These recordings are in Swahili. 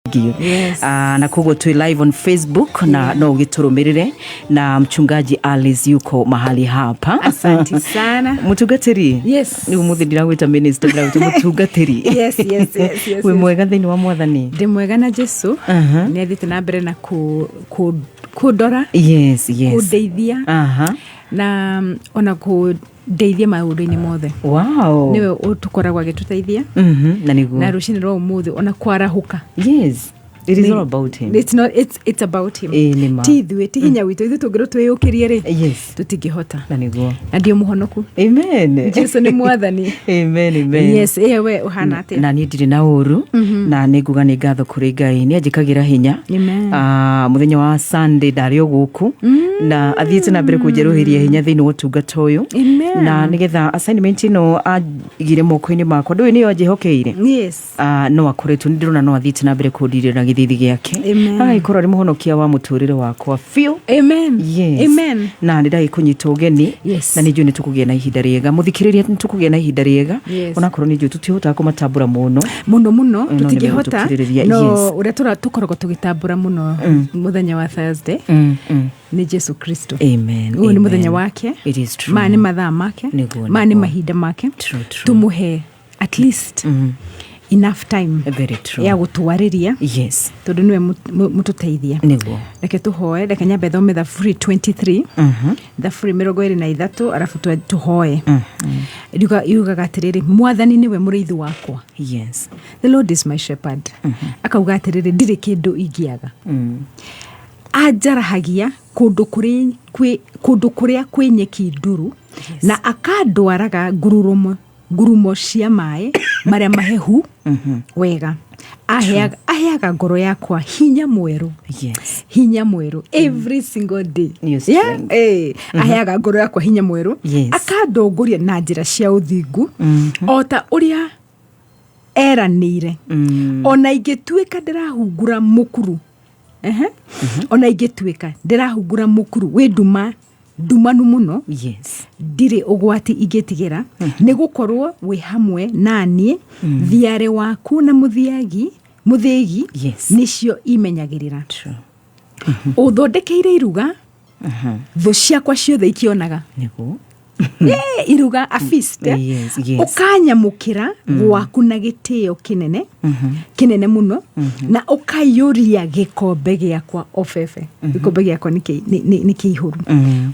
Yes. Na kogo tu live on Facebook na no giturumirire na mchungaji Alice yuko mahali hapa. Asante sana. Mutugatiri. Yes. Ni umuthi ndiraguita minister ndiraguita mutugatiri. Yes. We mwega thini wa mwathani. Ndi mwega na Jesu. Ni athite na mbere na kudora. Yes. Kudeithia. Na ona kudeithia maundu-ini mothe. Wow. Niwe utukoragwa gituteithia. Na niguo. Na rucini ro umuthi ona kwarahuka. Yes. It is all about him. It's about him. Tithwe tihinya witu ithu tungiro twiyukirie ri. Yes. Tutingihota. Na niguo. Na ndio muhonoku. Amen. Jesu ni mwathani. Amen. Yes, ewe uhana ate. Na ni ndiri na uru na niguga ni ngatho kuri Ngai ni ajikagira hinya. Amen. Muthenya wa Sunday ndario guku na athiete na mbere kunjeruhiria hinya thini wa tungata uyu. Na nigetha assignment ino agire moko-ini makwa ndu ni ajihokeire. Yes. No akoretwo ni ndirona no athiete na mbere kundirira githithi giake. Ai korori muhonokia wa muturire wakwa feel. Amen. Yes. Amen. Na ndai kunyita ugeni. Yes. Na niju ni tukugia na ihinda riega muthikiriria ni tukugia na ihinda riega. Ona korwo ni nju tutihota kumatambura muno tutingihota no uria tukoragwo tugitambura muno muthenya wa Thursday ni Jesu Kristo. Amen. Uyu ni muthenya wake. It is true. Mani mathaa make. Mani mahinda make. True. Tumuhe at least enough time. Very true. Ya gutwariria. Yes. Tondu niwe mututeithia. Niguo. Reke tuhoe, reke nyambe thome the free 23. The free 23 arafu tuhoe. Yugaga atiriri mwathani niwe muriithi wakwa. Yes. The Lord is my shepherd. Akauga atiriri ndiri kindu ingiaga. Ajarahagia kundu kuria kwi nyeki nduru. Yes. Na akandwaraga ngurumo cia mai maria mahehu wega. Aheaga ngoro yakwa hinya mweru. Yes. Hinya mweru every single day. Aheaga ngoro yakwa hinya mweru. Yes. Akandongoria na njira cia uthingu. Ota uria eranire. Ona ingituika ndirahungura mukuru. Ona ingituika ndirahungura mukuru we ndumanu muno. Yes. Ndire ugwati igitigira ni gukorwo we hamwe nanie thiare waku na muthigi. Yes. Nicio imenyagirira. True. Uthondekeire iruga tho ciakwa ciothe ikionaga. Niguo. Iruga a feast. Yes. Ukanyamukira gwaku na gitio kinene muno na ukayuria gikombe giakwa ofefe. Gikombe giakwa ni kihuru.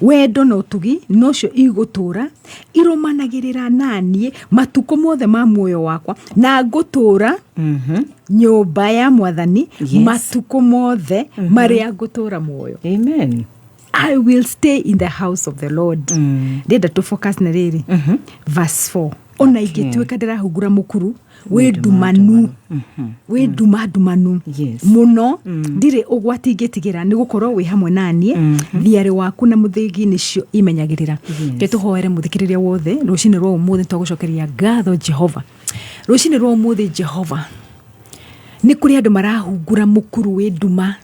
Wendo no tugi nocio igutura iromanagirira nanie matuko mothe ma muoyo wakwa na ngutura nyumba ya mwathani. Yes. Matuko mothe maria ngutura muoyo. Amen. I will stay in the house of the Lord. Deda to focus na riri. Verse 4. Ona igituika ndirahungura mukuru we dumanu. We dumanu. Yes. Muno ndire ugwati igitigira ni gukorwo we hamwe nanie thiare waku na muthigi nicio imenyagirira. Ke tuhoere muthikiriria wothe rucini rwo umuthi twagucokeria ngatho Jehova. Rucini rwo umuthi Jehova ni kuri andu marahungura mukuru we duma.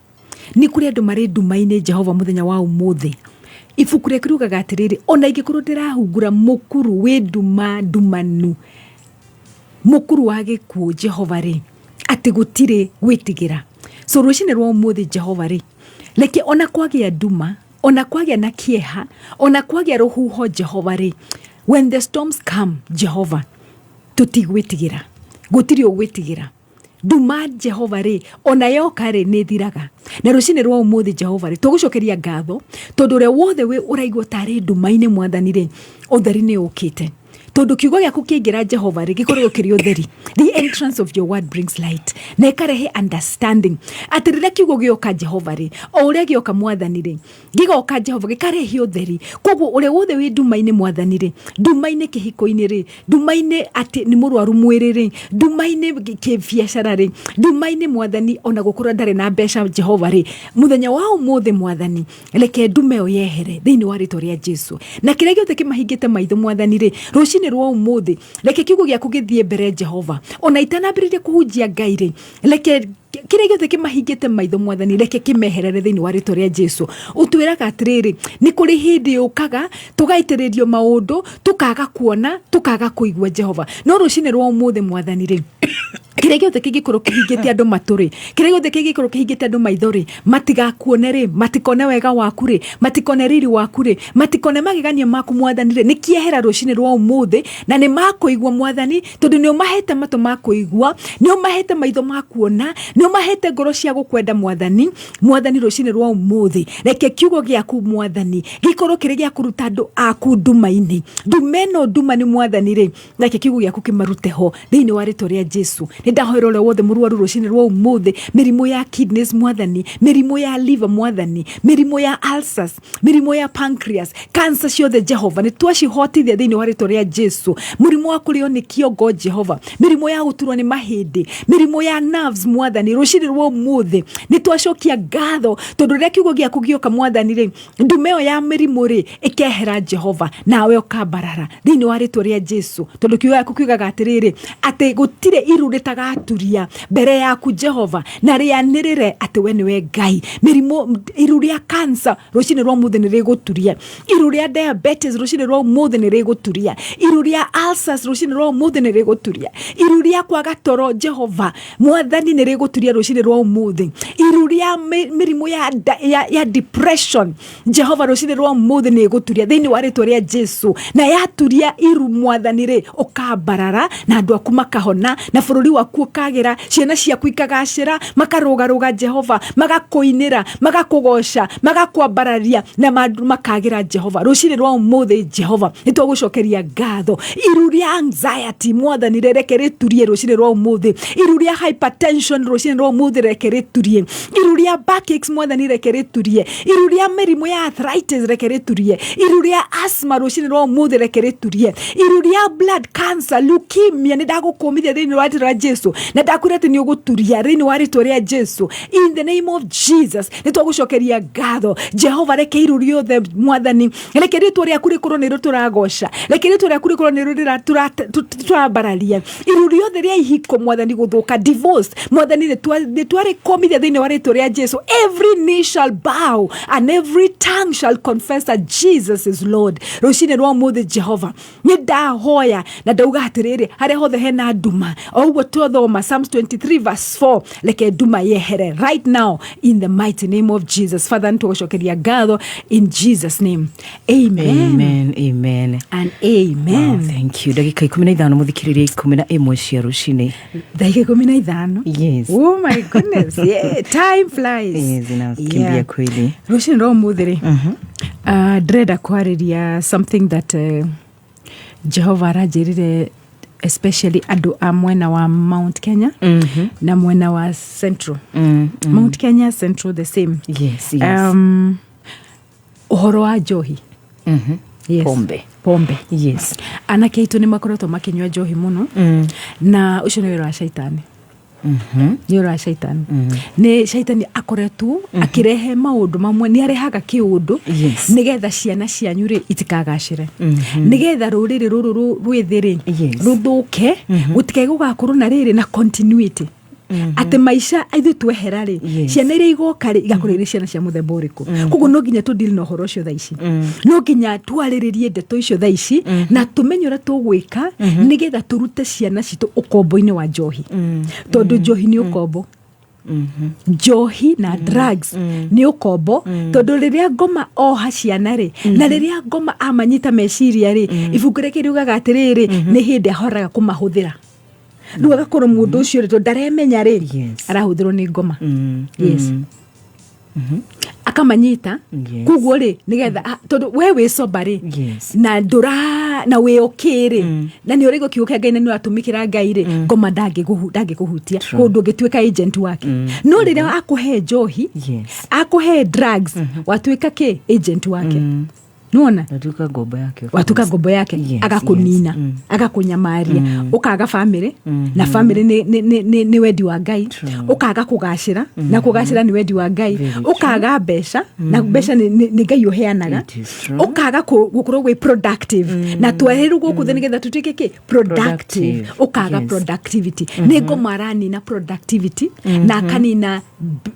Ni kuri andu mari nduma-ini Jehova muthenya wa umuthi. Ibuku rĩa kirugaga atiriri ona ingikorwo ndirahungura mukuru we ndumanu. Mukuru wa gikuo Jehova ri ati gutire gwitigira. So rucini rwa umuthi Jehova ri leke ona kwagia nduma, ona kwagia na kieha, ona kwagia ruhuho Jehova ri, when the storms come Jehova tutigwitigira. Gutiri ogwitigira. Duma Jehova ri ona yoka ri ni thiraga. Na rucini rwa umuthi Jehova ri tugucokeria ngatho tondu ria wothe we uraigua tari nduma-ini mwathani ri utheri ni ukite. Tondu kiugo giaku kiingira Jehova ri gikorwo kiri utheri. The entrance of your word brings light. Na ikarehe understanding. Atirira kiugo gioka Jehova ri o uria gioka mwathani ri gigoka Jehova gikarehe utheri. Koguo uria wothe wi nduma-ini mwathani ri, nduma-ini kihiko-ini ri, nduma-ini ati ni murwaru mwiri ri, nduma-ini kibiacara ri, nduma-ini mwathani ona gukorwo ndari na mbeca Jehova ri, muthenya wa umuthi mwathani leke ndume o yehere thiini wa ritwa ria Jesu. Na kiria giothe kimahingite maitho mwathani ri rucini rwa umuthi leke kiugo giaku githie mbere Jehova. Ona itanambiririe kuhunjia Ngai ri leke kire gĩothe kĩmahingĩte maitho Mwathani reke kĩmeherere thĩinĩ wa rĩĩtwa rĩa Jesũ. Ũtwĩraga atĩrĩrĩ nĩ kũrĩ hĩndĩ yũkaga tũgaitĩrĩrio maũndũ tũkaga kuona tũkaga kũigua Jehova, no rũcinĩ rwa ũmũthĩ Mwathani rĩ kire gĩothe kĩngĩkorwo kĩhingĩte andũ matũ-rĩ, kire gĩothe kĩngĩkorwo kĩhingĩte andũ maitho-rĩ, matigakuone-rĩ, matikone wega waku-rĩ, matikone riri waku-rĩ, matikone magegania maku Mwathani-rĩ, nĩ kĩehera rũcinĩ rwa ũmũthĩ na nĩ makũigua Mwathani, tondũ nĩ ũmahete matũ makũigua, nĩ ũmahete maitho makuona, nĩ ũmahete ngoro cia gũkwenda Mwathani. Mwathani rũcinĩ rwa ũmũthĩ reke kiugo gĩaku Mwathani gĩkorwo kĩrĩ gĩa kũruta andũ aku nduma-inĩ, nduma ĩno nduma nĩ Mwathani-rĩ, reke kiugo gĩaku kĩmarute ho thĩinĩ wa rĩĩtwa rĩa Jesũ. Ndahoera ũrĩa wothe mũrwaru rũcinĩ rwa ũmũthĩ, mĩrimũ ya kidneys Mwathani, mĩrimũ ya liver Mwathani, mĩrimũ ya ulcers, mĩrimũ ya pancreas, cancer ciothe Jehova nĩ twacihotithia thĩinĩ wa rĩĩtwa rĩa Jesũ. Mũrimũ wa kũrĩo nĩ kĩongo Jehova, mĩrimũ ya gũturwo nĩ mahĩndĩ, mĩrimũ ya nerves Mwathani rũcinĩ rwa ũmũthĩ nĩ twacokia ngatho tondũ rĩrĩa kiugo gĩaku gĩoka Mwathani-rĩ, ndume ĩyo ya mĩrimũ-rĩ ĩkehera Jehova, nawe ũkambarara thĩinĩ wa rĩĩtwa rĩa Jesũ, tondũ kiugo gĩaku kiugaga atĩrĩrĩ atĩ gũtirĩ iru rĩtagaturia mbere yaku Jehova na rĩanĩrĩre atĩ we nĩwe Ngai. Mĩrimũ iru rĩa cancer rũcinĩ rwa ũmũthĩ nĩ rĩgũturia, iru rĩa diabetes rũcinĩ rwa ũmũthĩ nĩ rĩgũturia, iru rĩa ulcers rũcinĩ rwa ũmũthĩ nĩ rĩgũturia, iru rĩa kwaga toro Jehova Mwathani nĩ rĩgũturia rũcinĩ rwa ũmũthĩ, iru rĩa mĩrimũ ya depression Jehova rũcinĩ rwa ũmũthĩ nĩ ĩgũturia thĩinĩ wa rĩĩtwa rĩa Jesũ, na yaturia iru Mwathani-rĩ ũkambarara na andũ aku makahona na bũrũri waku ũkagĩra, ciana ciaku ikagacĩra, makarũgarũga Jehova, magakũinĩra, magakũgoca, magakwambararia na makagĩra Jehova rũcinĩ rwa ũmũthĩ. Jehova nĩ twagũcokeria ngatho. Iru rĩa anxiety Mwathani reke rĩturie rũcinĩ rwa ũmũthĩ, iru rĩa hypertension rũcinĩ rwa ũmũthĩ reke rĩturie, iru rĩa backaches Mwathani reke rĩturie, iru rĩa mĩrimũ ya arthritis reke rĩturie, iru rĩa asthma rũcinĩ rwa ũmũthĩ reke rĩturie, iru rĩa blood cancer, leukemia nĩ ndagũkũmithia thĩinĩ wa rĩĩtwa rĩa Jesũ na ndakwĩra atĩ nĩ ũgũturia thĩinĩ wa rĩĩtwa rĩa Jesũ. In the name of Jesus nĩ twagũcokeria ngatho Jehova, reke iru rĩothe Mwathani, reke rĩĩtwa rĩaku rĩkorwo nĩ rĩtũragoca, reke rĩĩtwa rĩaku rĩkorwo nĩ rĩtũrambararia, iru rĩothe rĩa ihiko Mwathani gũthũka, divorce Mwathani nĩ twarĩkomithia thĩinĩ wa rĩĩtwa rĩa Jesũ. Every knee shall bow and every tongue shall confess that Jesus is Lord rũcinĩ rwa ũmũthĩ. Jehova nĩ ndahoya na ndauga atĩrĩrĩ harĩa hothe hena nduma o ũguo twathoma Psalms 23 verse 4, reke nduma yehere right now in the mighty name of Jesus. Father nĩ tũgũcokeria ngatho in Jesus name, amen, amen, amen and amen. Wow, thank you. Ndagĩka 15 mũthikĩrĩria 11 cia rũcinĩ, ndagĩka 15. Yes. Oh my goodness. Yeah, time flies. Yes, inakimbia kweli. Rũcinĩ rwa ũmũthĩ ndĩrenda kwarĩria something that Jehova aranjĩrire especially andũ a mwena wa Mount Kenya na mwena wa Central. Mount Kenya, Central the same. Yes, yes. Ũhoro wa njohi. Yes. Pombe. Yes. Anake aitũ nĩ makoretwo makĩnyua njohi mũno na ũcio nĩ wĩra wa shaitani. Nĩ wĩra wa shaitani. Nĩ shaitani akoretwo akĩrehe maũndũ mamwe, nĩ arehaga kĩũndũ nĩgetha ciana cianyu-rĩ itikagacĩre, nĩgetha rũrĩrĩ rũrũ rwĩthĩ-rĩ rũthũke, gũtikae gũgakorwo na rĩrĩ na continuity. Atĩ maica ithuĩ twehera-rĩ, ciana iria igoka-rĩ igakorwo irĩ ciana cia mũthemba ũrĩkũ. Koguo no nginya tũdeal na ũhoro ũcio thaa ici, no nginya twarĩrĩrie ndeto icio thaa ici na tũmenye ũrĩa tũgwĩka nĩgetha tũrute ciana citũ ũkombo-inĩ wa njohi, tondũ njohi nĩ ũkombo. Njohi na drugs nĩ ũkombo, tondũ rĩrĩa ngoma oha ciana-rĩ na rĩrĩa ngoma amanyita meciria-rĩ, ibuku rĩake riugaga atĩrĩrĩ nĩ hĩndĩ ahoraga kũmahũthĩra. Rĩu agakorwo mũndũ ũcio rĩ tondũ ndaremenya-rĩ arahũthĩrwo nĩ ngoma. Yes. Akamanyita koguo-rĩ nĩgetha tondũ we wĩ sober-rĩ na na wĩ okay-rĩ na nĩ ũrĩgwo kiugo kĩa Ngai na nĩ ũratũmĩkĩra Ngai-rĩ, ngoma ndangĩkũhutia kũndũ ũngĩtuĩka agent wake. No rĩrĩa akũhe njohi, akũhe drugs, watuĩka agent wake. Nuona? Watuka ngombo yake. Agakunina. Agakunyamaria. Ukaga family. Na family ni wedi wa Ngai. Ukaga kugashira. Na kugashira ni wedi wa Ngai. Ukaga besha. Na besha ni Ngai uheanaga. Ukaga gukorwo we productive. Na tweheru guku nigetha tutwike ki productive. Ukaga productivity. Nego marani na productivity. Na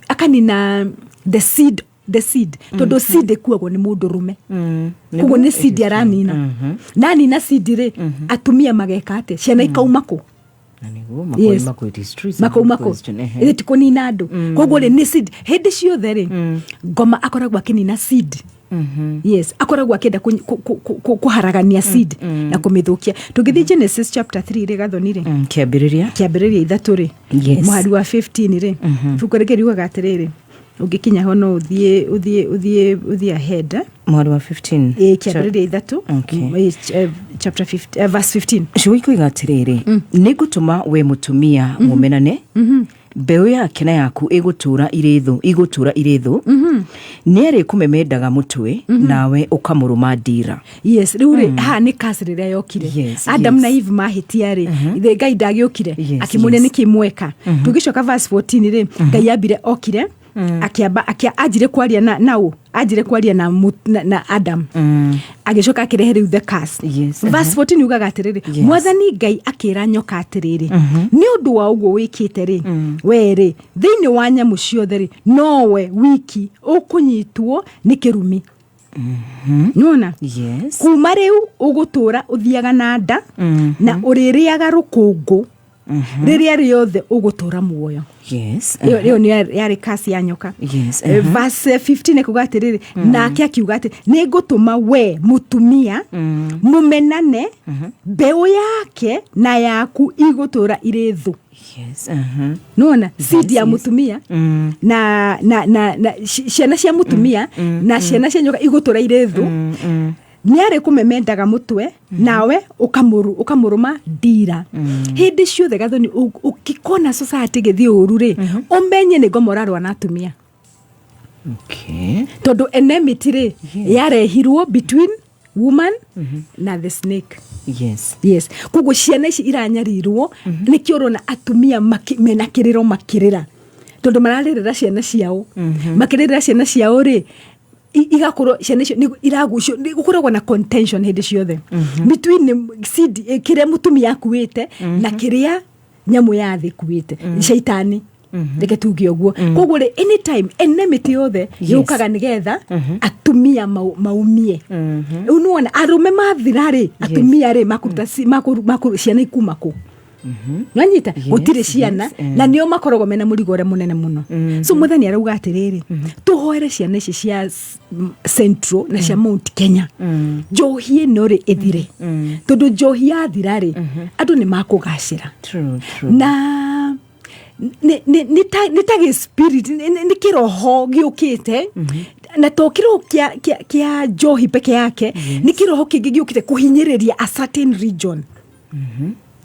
akanina the seed todo seed ekuagwo ni mundu rume kugo ni seed aranina nani na seed re atumia magekate ciana ikaumako mako ile tikonina andu kugo ni seed hindi ciothe re ngoma akoragwa kinina seed yes akoragwa akenda kuharagania seed na kumithukia tugithi Genesis chapter 3 re gathonire kiambiriria 3 re muhari wa 15 re fukorekeriwa gatiriri ugikinya hono uthie ahead muhari wa 15 kiambiriria 3 chapter 15 verse 15 shwiko igatiriri nigutuma we mutumia mumenane mbeu yake na yaku igutura irithu nere kumemendaga mutwe nawe ukamuruma ndira yes riure ha ni kasirira yokire Adam na Eve mahitia ri the Ngai ndagiokire akimune nikimweka tugicoka verse 14 ri Ngai abire okire ajire kwaria ajire kwaria na Adam agicoka akirehere the curse verse 14 ugaga atiriri mwathani Ngai akira nyoka atiriri ni undu wa uguo wikite ri were thiini wa nyamu ciothe ri nowe wiki ukunyitwo ni kirumi Nona? Yes. Kuma riu ugutura uthiaga na nda na uririaga rukungu riria riothe ugutura muoyo. Yes. Iyo ni yari kasi ya nyoka. Yes. Verse 15 kugatiriri nake akiuga ati nigutuma we mutumia mumenane mbeu yake na yaku igutura irithu. Yes. Nona seed ya mutumia na ciana cia mutumia na ciana cia nyoka igutura irithu. Niare kumemendaga mutwe nawe ukamuruma ndira hindi ciothe gathoni ukikona society githi uru ri umenye ni ngomorarwa na atumia. Okay. Todo enmity ri yarehirwo between woman na the snake. Yes. Yes. Kugo ciana ici iranyarirwo nikio rona atumia menakiriro makirira todo mararira ciana ciao makirira ciana ciao ri igakoro ciana icio iragucio gukoragwo na contention hindi ciothe between seed kire mutumia akuite na kiria nyamu yathi kuite shaitani ndeke tuge oguo koguo ri anytime enmity yothe yukaga nigetha atumia maumie unuona arume mathirari atumia ri makuruta makuru ciana ikumako Nanyita gutire ciana na nio makorogo mena murigore munene muno so muthani arauga atiriri tuhoere ciana ici cia Central na cia Mount Kenya njohi ino ri ithire tondu njohi yathirari andu ni makugacira True. na ni tagi spirit ni kiroho giukite na to kiro kia njohi peke yake ni kiroho kingi giukite kuhinyiriria a certain region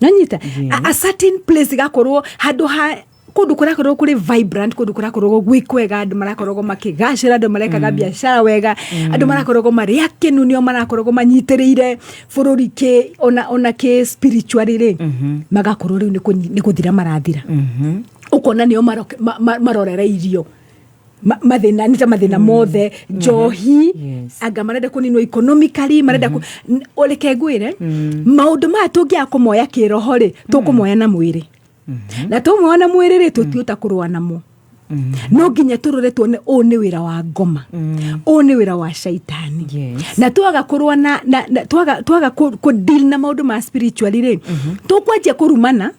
Nanyita a certain place gakorwo handu ha kundu kurakorwo kuri vibrant kundu kurakorwo gwikwega andu marakorwo makigacira andu marekaga biashara wega andu marakorwo mari akenu nio marakorwo manyitiriire bururi ke ona ke spiritually ri magakorwo riu ni kuthira marathira ukona nio marorera irio mathina nita mathina mothe njohi anga marenda kuninwo economically marenda oleke gwire maundu ma tungia kumoya kiroho ri tukumoya na mwiri na tumoya na mwiri ri tutiuta kurwa namo no nginya turore tuone o ni wira wa ngoma o ni wira wa shaitani na twaga kurwa na twaga ku deal na maundu ma spiritually ri tukwanjia kurumana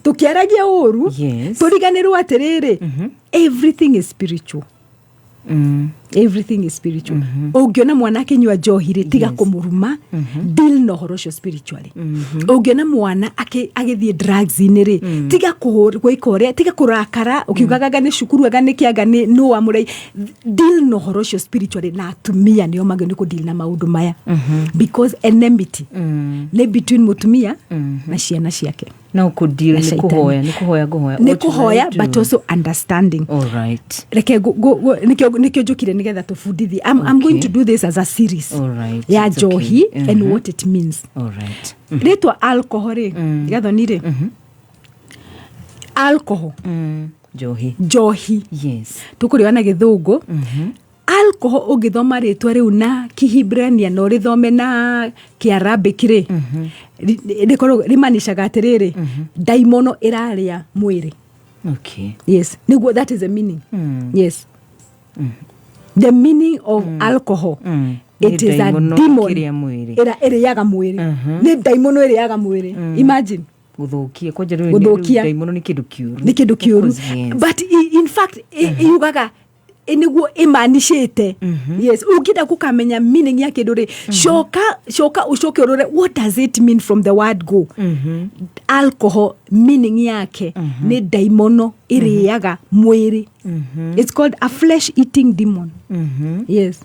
tukiaragia uru turiganirwo atiriri everything is spiritual everything is spiritual ungiona mwana kinywa njohiri tiga kumuruma deal no horosho spiritually ungiona mwana agithie drugs iniri tiga kuikore tiga kurakara ukiugaga ni shukuru aga ni kiaga ni no amurai deal no horosho spiritually na atumia nio mageni ku deal na maundu maya because enmity le between mutumia na ciana ciake na kudeal ni kuhoya but also understanding. All right. Reke nikyo njukire nigetha tufundithie. I'm going to do this as a series. Alright, ya it's njohi okay. and what it means. Alright. Ritwa alcohol gathoni ri alcohol njohi yes tukuriona githungu alcohol ungithoma ritwa riu na Kihibrania no rithome na Kiarabic ri rikorwo rimanishaga atiriri daimono iraria mwiri. Okay. Yes, niguo that is the meaning. Yes. The meaning of alcohol. It is a demon iriaga mwiri. Ni daimono iriaga mwiri. Imagine guthukia kwanja riu daimono ni kindu kiuru. But in fact yugaga niguo imanishite. Yes, ukida kukamenya meaning ya kindu ri shoka ushoke urore what does it mean from the word go. Alcohol meaning yake ni daimono iriaga mwiri. It's called a flesh eating demon. Yes.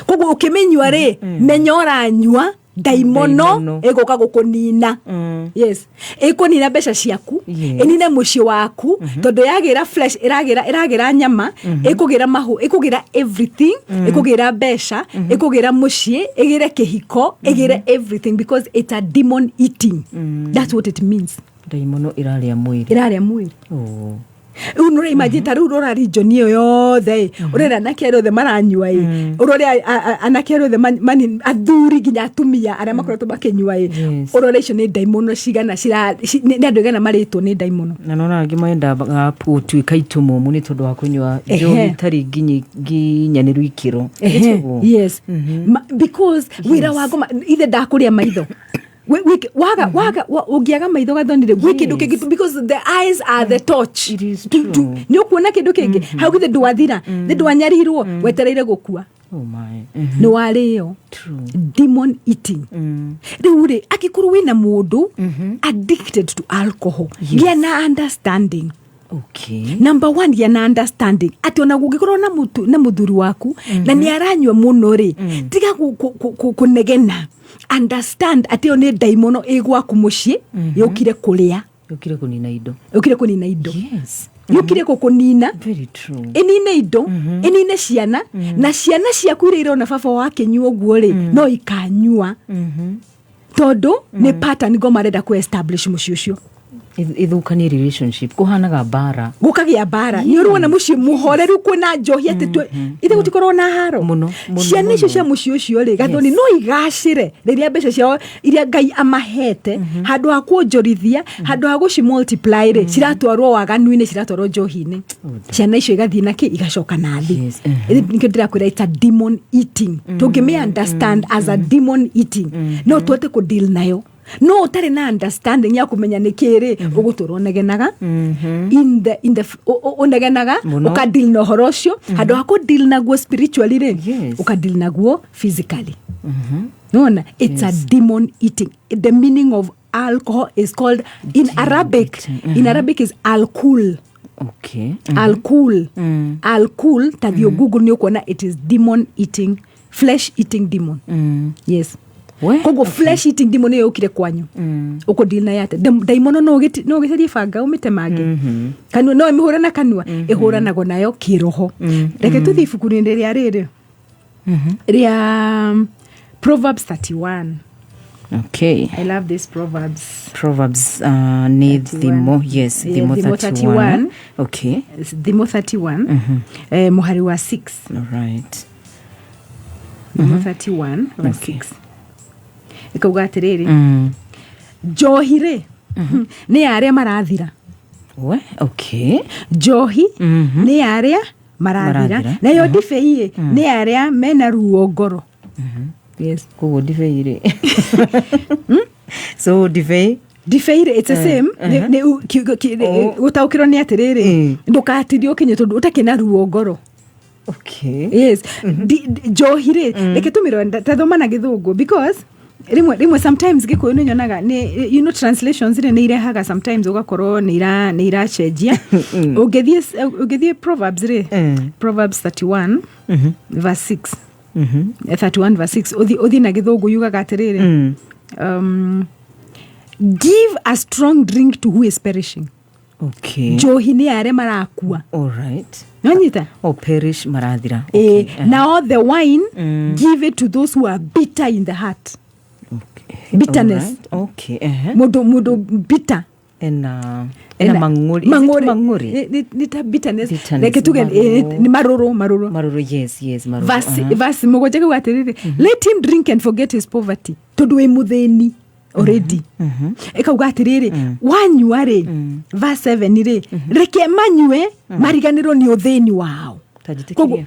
Koguo ukimenywa ri menyora nywa daimono egoka gukunina. Yes, ekunina besha ciaku enine muci waku tondu yagira flesh iragira nyama ekugira mahu ekugira everything ekugira besha ekugira muci egire kihiko egire everything because it's a demon eating. That's what it means. Daimono iraria mwiri. Oh. Unure imagine taru rora region iyo yothe urera nakero the maranywa urore anakero the mani athuri ginya atumia aria makoretwo bakenywa urore icio ni daimono cigana ni andu gana maritwo ni daimono na nona angi maenda gutwika itumumu ni tondu wa kunywa njohi tari nginyaniru ikiro. Yes. Because wira wago ithe ndakuria maitho waga ugiaga maitho gathonire gwikindu kingi because the eyes are the torch. It is true. Ni ukuona kindu kingi hau githe ndwathira ni ndwanyarirwo wetereire gukua. Oh my. Ni wario. True. Demon eating. Riu ri akikuru wina mundu addicted to alcohol. Gia na understanding. Okay. Number 1 ya na understanding ati ona gugikorwo na muthuri waku na ni aranywa muno ri tiga kunegena. Understand ati one daimono egwaku muci yukire kuria yukire kunina indo yes yukire kukunina. Very true. Enine indo enine ciana na ciana ciaku irira ona baba wake nyuo guo ri no ikanyua tondu ni pattern go marenda ku establish muci ucio ithukani relationship kuhanaga bara gukagia bara ni urona muci muhoreru kwina njohi ati ithe gutikorwo na haro muno ciana icio cia muci ucio ri gathoni no igacire riria mbeca ciao iria Ngai amahete handu ha kuonjorithia handu ha guci multiply ri ciratwarwo waganu-ini ciratwarwo njohi-ini ciana icio igathii naki igacoka na thi nikio ndirakwira it's a demon eating tungime understand as a demon eating no tuote ku deal nayo no utari na understanding ya kumenya nikiri uguturwo negenaga in the unegenaga ukadeal na horocio handu ha ku deal naguo spiritually ri ukadeal naguo physically. Nona it's a demon eating. The meaning of alcohol is called in Arabic is alcohol. Okay. Alcohol tadio Google ni ukona it is demon eating, flesh eating demon. Yes. Kogo flesh eating demon yo ukire kwanyu uko deal na yate daimono no giterie banga umite mage kanwa no imihura na kanwa ihura nago nayo kiroho. Reke tuthi ibuku-ini ria riri ria Proverbs 31. Okay. I love this Proverbs ni thimo. Yes, thimo 31. Okay. Thimo 31 muhari wa 6. All right. Thimo 31 wa 6 ikauga atiriri njohi-ri ni aria marathira. Okay. Njohi ni aria marathira na yo ndibei ni aria mena ruo ngoro. Yes. Koguo ndibei-ri so ndibei it's the same gutaukirwo ni atiriri ndukatirio kinye tondu utakina ruo ngoro. Okay. Yes. Njohi-ri reke tumiro tathoma na githungu because rimwe sometimes gikuyu ni nyonaga ni translations ni irehaga sometimes ugakorwo ni ira cenjia ugethie Proverbs Proverbs 31 verse 6 31 verse 6 uthi na githungu yugaga atiriri give a strong drink to who is perishing. Okay. Njohi ni are marakua. All right. Nonyita? Perish marathira. Okay. Now the wine, give it to those who are bitter in the heart. Okay. Bitterness. Right. Okay. Mudo bitter. Ena mangori. Nita bitterness. Like tuge ni maroro. Maroro, yes, maroro. Vasi mogoje kwa atiriri. Let him drink and forget his poverty. Todwe mutheni already. Ekauga atiriri, wanyua ri, verse 7 ri, reke manyue mariganiro ni utheni wao. Tajitikiria.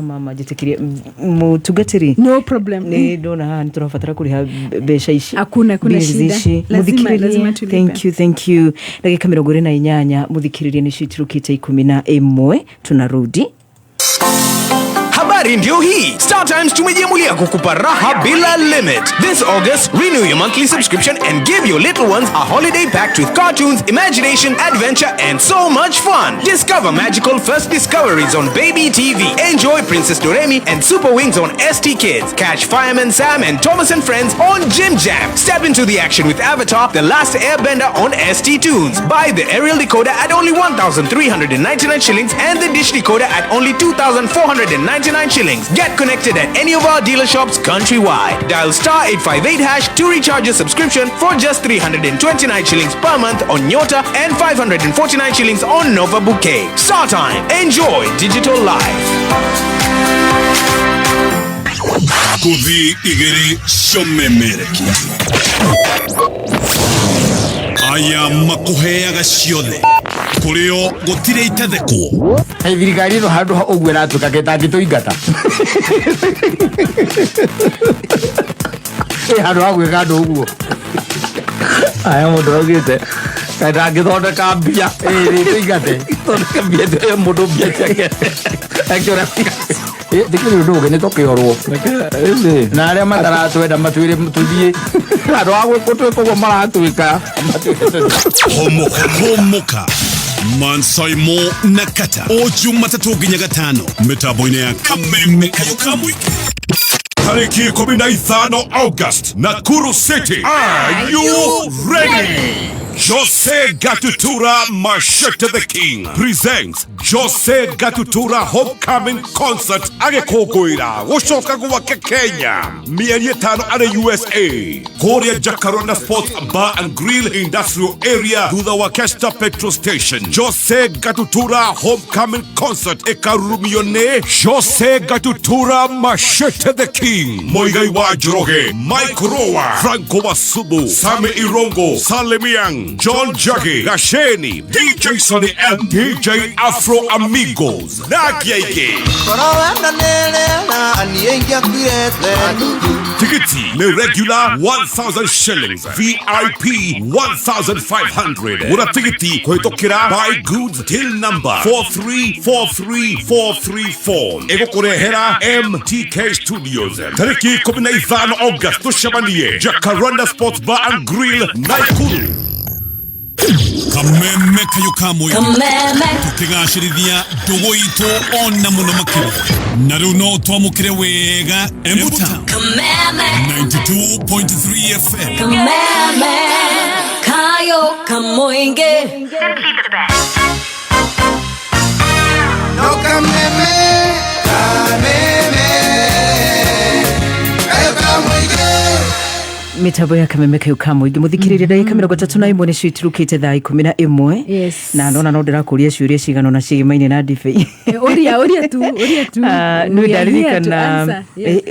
Mama jitikiria mutugatiri. No problem. Ni dona hani tunafatara kuriha besha ishi. Hakuna shida. Lazima tulipe. Thank you. Dakika 28 muthikiririe ni shitirukite 11 tunarudi. Habari ndio hii. Star Times tumejiamulia kukupa raha bila limit. This August, renew your monthly subscription and give your little ones a holiday packed with cartoons, imagination, adventure and so much fun. Discover magical first discoveries on Baby TV. Enjoy Princess Doremi and Super Wings on ST Kids. Catch Fireman Sam and Thomas and Friends on Jim Jam. Step into the action with Avatar, The Last Airbender on ST Tunes. Buy the aerial decoder at only 1,399 shillings and the dish decoder at only 2,499 shillings. Get connected at any of our dealer shops countrywide. Dial star 858# to recharge your subscription for just 329 shillings per month on Nyota and 549 shillings on Nova Bouquet. Star Time. Enjoy digital life. Kuthi igiri shomemerekia. Aya makuheaga ciothe. Kurio gutire itetheko. Thirikari no handu ogwe ratuka getangituingata. Handu agwe kandu uguo. Aya mundu ogite. Kaita ngithondeka mbia. Tuingate. Thondeka mbia ndio mundu mbia ciake. Akira. Dikiri ndu gene tokiorwo. Na aria mataratwenda matwire tuthie. Handu agwe kutweko maratwika. Homoka. Mansaimo Nakata. Oju matatu ginya gatano. Mitambo-ini ya Kameme Kayo Kamwiki. Tariki 15 August, Nakuru City. Are you ready? Jose Gatutura Machete the King presents Jose Gatutura Homecoming Concert Agekogoira Gushoka gwake Kenya mieri 5 ari USA Korea Jacaranda Sports Bar and Grill Industrial Area thutha wa Kesta Petrol Station. Jose Gatutura Homecoming Concert ekarurumione Jose Gatutura Machete the King, Moigai wa Njoroge, Mike Roa, Franco Wasubu, Sami Irongo, Salemiang, John Juggy, Gasheni, DJ Sonny and DJ Afro Amigos. Nagiege. Tikiti ne regular 1,000 shillings, VIP 1,500. Ura tikiti koitokira buy goods till number 4343434. Ego kurehera MTK Studios. Tariki 15 August tushamanie Jacaranda Sports Bar and Grill Nakuru. Kameme Kayo Kamwiki. Tukigashirithia ndugu itu ona muno makiri. Na riu no twamukire wega Embuta 92.3 FM. Kameme Kayo Kamwiki. Simply the best. No Kameme Kayo Kamwiki. Mitambo ya Kameme Kayo Kamwiki muthikiririe dakika 31 ni citirukite thaa 11. Yes. Na ndona no ndirakuria ciuria cigano na cigimaine na ndibei. Oria tu. No ndaririkana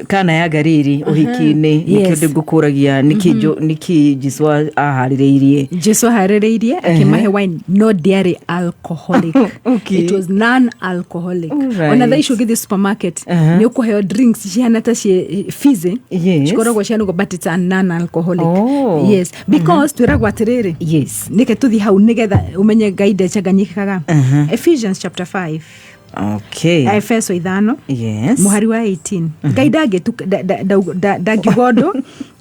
kana ya Gariri uhiki-ini nikio ndingukuragia niki Jesua aharireirie. Jesua aharireirie akimahe wine no dairy alcoholic. Okay. It was non-alcoholic. Ona tha icio githi supermarket ni ukuheo drinks ciana ta cie fizzy. Cikoragwo cianugo but it's a non-alcoholic. Oh. Yes, because twiragwa atiriri. Yes. Nike tuthi hau nigetha umenye gaide chaganyikaga. Ephesians chapter 5. Okay. Efeso 5. Yes. Muhari wa 18. Gaidage tu dagigodo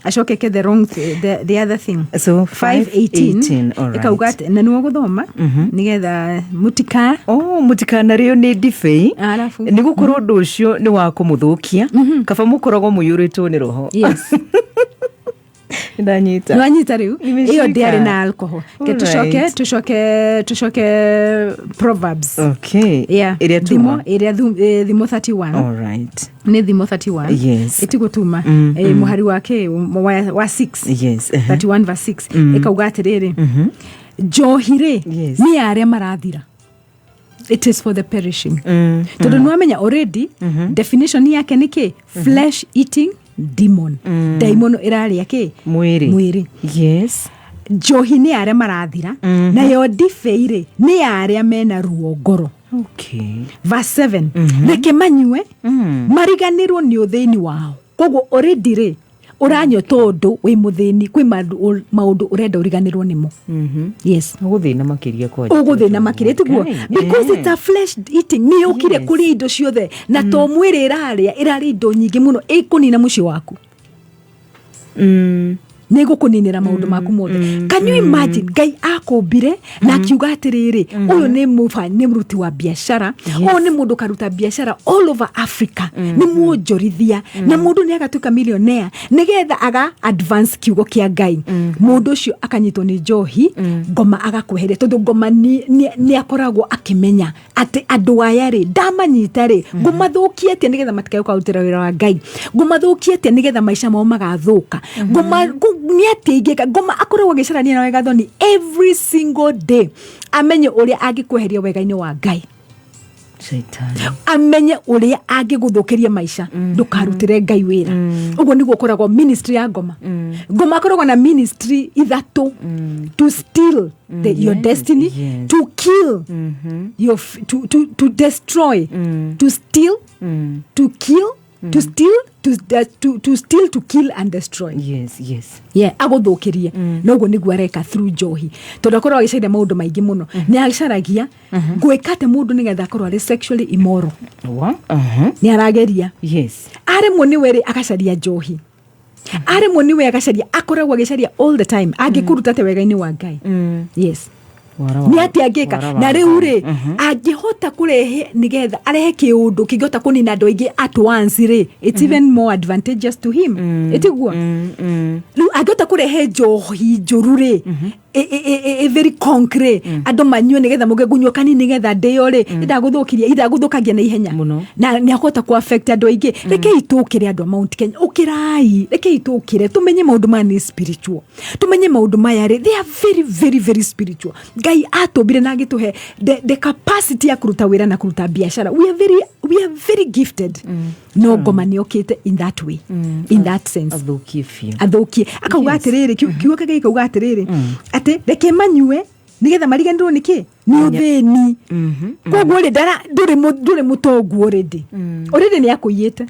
ashokeke the wrong the other thing. So 5:18. All right. Ekaugat na niwo guthoma nigetha mutika. Oh, mutika na rio ni ndibei. Alafu ni gukuru ndu ucio ni wa kumuthukia. Kaba mukorogo muyuritwo ni roho. Yes. ndanyita nwanyita riu Nimeshika. iyo ndiari na alcohol ke Alright. tucoke Proverbs okay yeah iria tuma iria thimo 31 all right ni thimo 31 Yes. itigutuma muhari wake wa 6 yes 31 verse 6 ikauga atiriri njohire Yes. ni aria marathira, it is for the perishing. Tondu nwamenya already definition yake ni ki flesh eating demon. Daimono iraria ki mwiri. yes Njohi ni aria marathira na yo ndibei ni aria mena ruo ngoro. okay Verse 7 reke manyue mariganirwo ni uthini wao. Koguo already ri uranywa tondu wi muthini kwi maundu urenda uriganirwo nimo. Yes, uguthina makiria kwa uguthina makiria tiguo because it's a flesh eating. Ni ukire kuri indo ciothe na to mwiri irari indo nyingi muno ikunina mucio waku. Nego kuninira maundu maku mothe. Can you imagine Ngai akumbire na akiuga atiriri uyu ni muruti wa biashara, uyu ni mundu karuta biashara all over Africa, ni muonjorithia na mundu ni agatuika millionaire nigetha aga advance kiugo kia Ngai. Mundu ucio akanyitwo ni njohi, ngoma agakweheria tondu ngoma ni akoragwo akimenya ati andu aya ri ndamanyita ri ngumathukie atia nigetha matikae kurutira wira wa Ngai, ngumathukie atia nigetha maisha mao magathuka, ni atigika ngoma akoragwo agicarania na wega thoni every single day, amenye uria angikweheria wega-ini wa Ngai, amenye uria angiguthukiria maisha ndukarutire Ngai wira. Uguo niguo koragwo ministry ya ngoma. Ngoma koragwo na ministry ithatu: to steal your destiny, to kill your to destroy, to steal, to kill, to steal, to steal, to kill and destroy. yes yeah aguthukirie no guo niguo areka through njohi. Tondu akorwo agicaria maundu maingi muno ni agicaragia gwikate mundu nigetha akorwo ari sexually immoral. Ni arageria yes aremwo ni weri agacaria njohi, aremwo ni we agacaria akoragwo agicaria all the time angikuruta te wega-ini wa Ngai. Yes ni ati angika na riu ri angihota kurehe nigetha arehe kiundu kingihota kunina andu aingi at once ri it's even more advantageous to him. Itiguo riu angihota kurehe njohi njuru ri very concrete andu manyue nigetha muge gunywa kanini nigetha ndeyo ri idaguthukagia na ihenya na ni akota ku affect andu aingi. Reke itukire andu Mount Kenya, ukirai reke itukire tumenye maundu ma ni spiritual, tumenye maundu maya ri they are very very very spiritual. Ngai atumbire na agituhe the capacity ya kuruta wira na kuruta biashara. We are very gifted. No ngoma ni okite in that way, in that sense athukie akauga atiriri kiugo kage ikauga atiriri ati reke manyue nigetha mariganirwo niki ni uthini. Koguo ri nduri mutongu already ni akuyite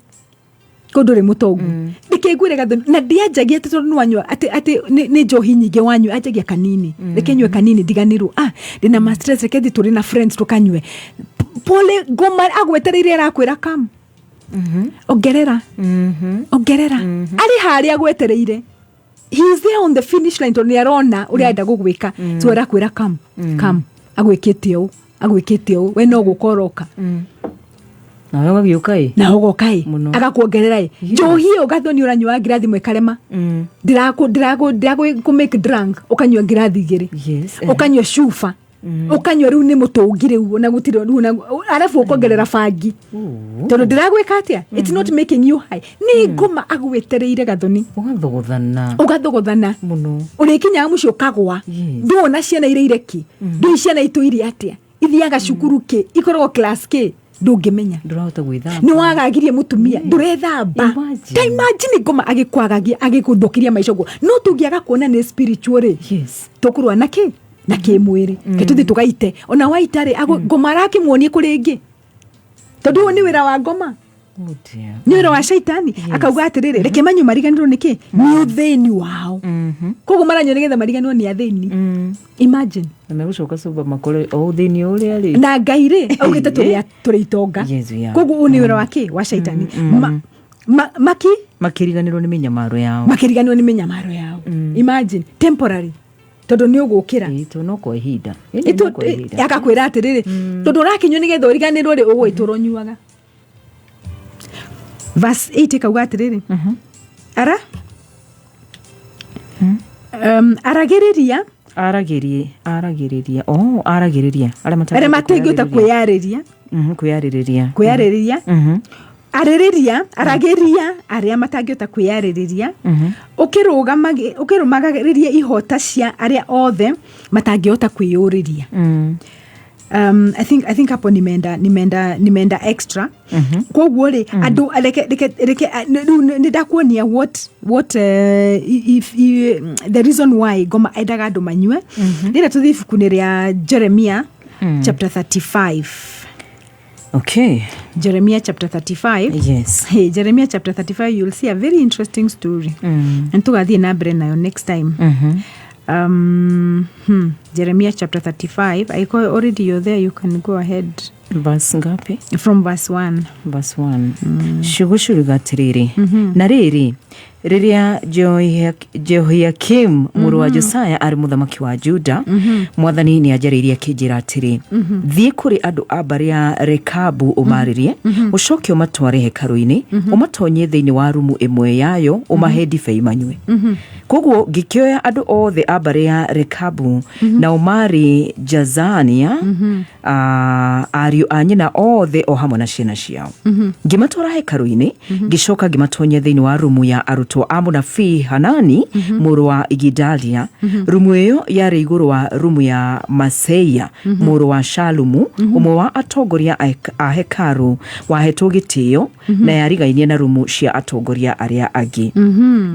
ko nduri mutongu ndikegwire gathoni na ndiajagia tondu nwanywa ati ni njohi nyingi wanywa ajagia kanini reke nywe kanini ndiganirwo ndina ma stress reke thi turi na friends tukanywe pole ngoma agwetereire arakwira kam ongerera ari haria agwetereire he is there on the finish line tondu arona uria enda gugwika so arakwira kam agwikite u we no gukoroka nawe wagiukai na ugokai agakuongerera njohi ugathoni uranywa ngirathi mwe karema ndirago ku make drunk ukanywa ngirathi igiri ukanywa shufa ukanywa riu ni mutungire u na gutiro riu arafu ukongerera bangi tondu ndiragwika atia it's not making you high. Ni ngoma agwetereire gathoni ugathuguthana muno urikinya mucio kagwa nduona ciana ireki ndu ciana itu iri atia ithiaga cukuru ki ikoragwo class ki ndungimenya ndurahota gwithamba ni wagagirie mutumia ndurethamba ta imagine ngoma agikwagagia agikuthukiria maisha go no tungiaga kuona ni spiritual tukurwa naki na kimwiri ketuthi tugaite ona waitare ngoma raki muonie kuri ingi tondu ni wira wa ngoma ni wira wa shaitani. Akauga atiriri reke manyu mariganirwo niki ni uthini wao koguo maranyo nigetha mariganirwo ni athini. Imagine na megucoka suba makore uthini uria ri na Ngai ri augite turi itonga koguo ni wira wake wa shaitani. Makiriganirwo ni minyamaro yao imagine temporary tondu ni ugukira ito no kwa ihinda akakwira atiriri tondu rakinywa nigetha uriganirwo ri ugwiturwo nyuaga. Verse 8 kauga atiriri ara aragiriria aria matengĩhota kwĩyarĩria arĩrĩria arageria aria matangĩhota kwĩyarĩrĩria ũkĩrũmagĩrĩria ihota cia aria othe matangĩhota kwĩyũrĩria. I think hapo nimeenda extra. Kwoguo ri andu reke ndakuonia what the reason why ngoma endaga andu manyue. Rĩrĩa tũthiĩ ibuku-inĩ rĩa Jeremiah chapter 35. Okay. Jeremiah chapter 35. Yes. Hey, Jeremiah chapter 35, you'll see a very interesting story. And tugathiĩ na mbere nayo next time. Jeremiah chapter 35. I call already you're there, you can go ahead. Verse ngapi? From verse 1. Verse 1. Shugushuriga atiriri. Na riri, rĩrĩa Jehoiakim mũrũ wa Josiah arĩ mũthamaki wa Juda, mwathani nĩ anjarĩirie akĩnjĩra atĩrĩ, thiĩ kũrĩ andũ a mbarĩ ya Rekabu ũmarĩrie, ũcoke ũmatware hekarũ-inĩ, ũmatonyie thĩinĩ wa rumu ĩmwe yayo, ũmahe ndibei manyue. Koguo ngĩkĩoya andũ othe a mbarĩ ya Rekabu na ũmarĩ Jazania, ariũ a nyina othe o hamwe na ciana ciao. Ngĩmatwara hekarũ-inĩ, ngĩcoka ngĩmatonyia thĩinĩ wa rumu ya arutwo a mũnabii Hanani mũrũ wa Igidalia. Rumu ĩyo yarĩ igũrũ wa rumu ya Maseia mũrũ wa Shalumu, ũmwe wa atongoria a hekaru wahetwo gĩtĩo na yarigainie na rumu cia atongoria arĩa angĩ.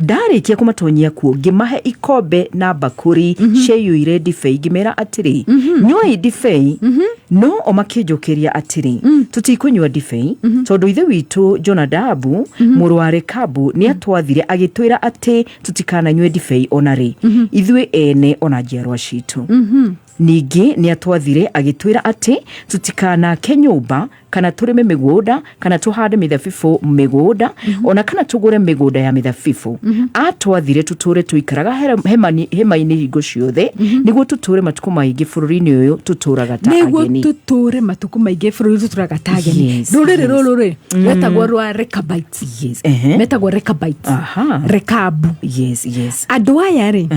Ndarĩkia kũmatonyia kuo, ngĩmahe ikombe na bakuri ciaiyũire ndibei, ngĩmera atĩrĩ, nyuai ndibei. No o makĩnjũkĩria atĩrĩ, tũtikũnyua ndibei tondũ ithe witũ Jonadabu mũrũ wa Rekabu nĩ atwathire agĩtwĩra atĩ tũtikananyue ndibei ona rĩ, ithuĩ ene ona njiarwa citũ. Ningĩ nĩ atwathire agĩtwĩra atĩ tũtikanake nyũmba kana tũrĩme mĩgũnda kana tũhande mĩthabibũ mĩgũnda ona kana tũgũre mĩgũnda ya mĩthabibũ. Atwathire tũtũre tũikaraga hema-inĩ hingo ciothe nĩguo tũtũre matukũ maingĩ bũrũri-inĩ ũyũ tũtũraga ta ageni. Nĩguo tũtũre matukũ maingĩ bũrũri tũtũraga ta ageni. Rũrĩrĩ rũrũ rwetagwo rwa Rechabites. Metagwo Rechabites. Rekabu. Andũ aya rĩ,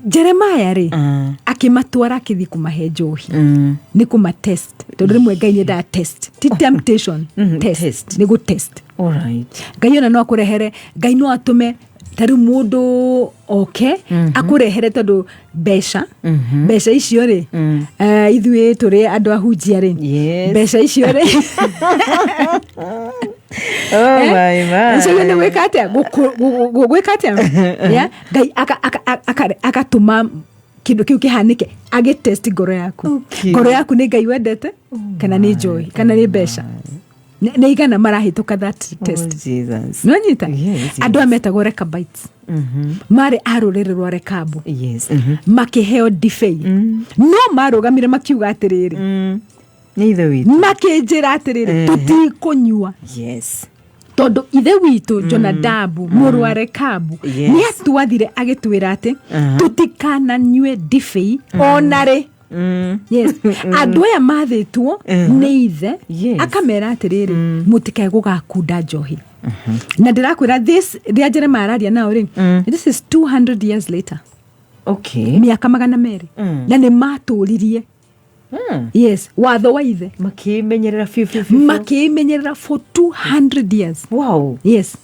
Jeremiah rĩ akĩmatwara akĩthiĩ kũmahe njohi, nĩ kũmatest, tondũ rĩmwe Ngai nĩendaga test, ti temptation, test nĩ gũtest. Ngai ona no akũrehere, Ngai no atũme tarĩ mũndũ oke akũrehere tondũ mbeca icio rĩ, ithuĩ tũrĩ andũ ahunjia rĩ, mbeca icio rĩ nĩ gwĩka atĩa Ngai agatũma kĩndũ kĩu kĩhanĩke, agĩtest ngoro yaku. Ngoro yaku nĩ Ngai wendete kana nĩ njohi kana nĩ mbeca? Nĩ igana marahĩtũka that test. Nĩwanyita? Andũ aya metagwo Rechabites marĩ a rũrĩrĩ rwa Rekabu, makĩheo ndibei. No marũgamire makiuga atĩrĩrĩ, makĩnjĩra atĩrĩrĩ, tũtikũnyua tondũ ithe witũ Jonadabu mũrũ wa Rekabu nĩ atwathire agĩtwĩra atĩ tũtikananyue ndibei ona rĩ. Andũ aya mathĩtwo nĩ ithe akamera atĩrĩrĩ, mũtikae gũgakunda njohi. Na ndĩrakwĩra rĩrĩa Jeremiah araria nao rĩ, this is 200 years later. Mĩaka 200 na nĩ matũririe watho wa ithe makĩmenyerera for 200 years.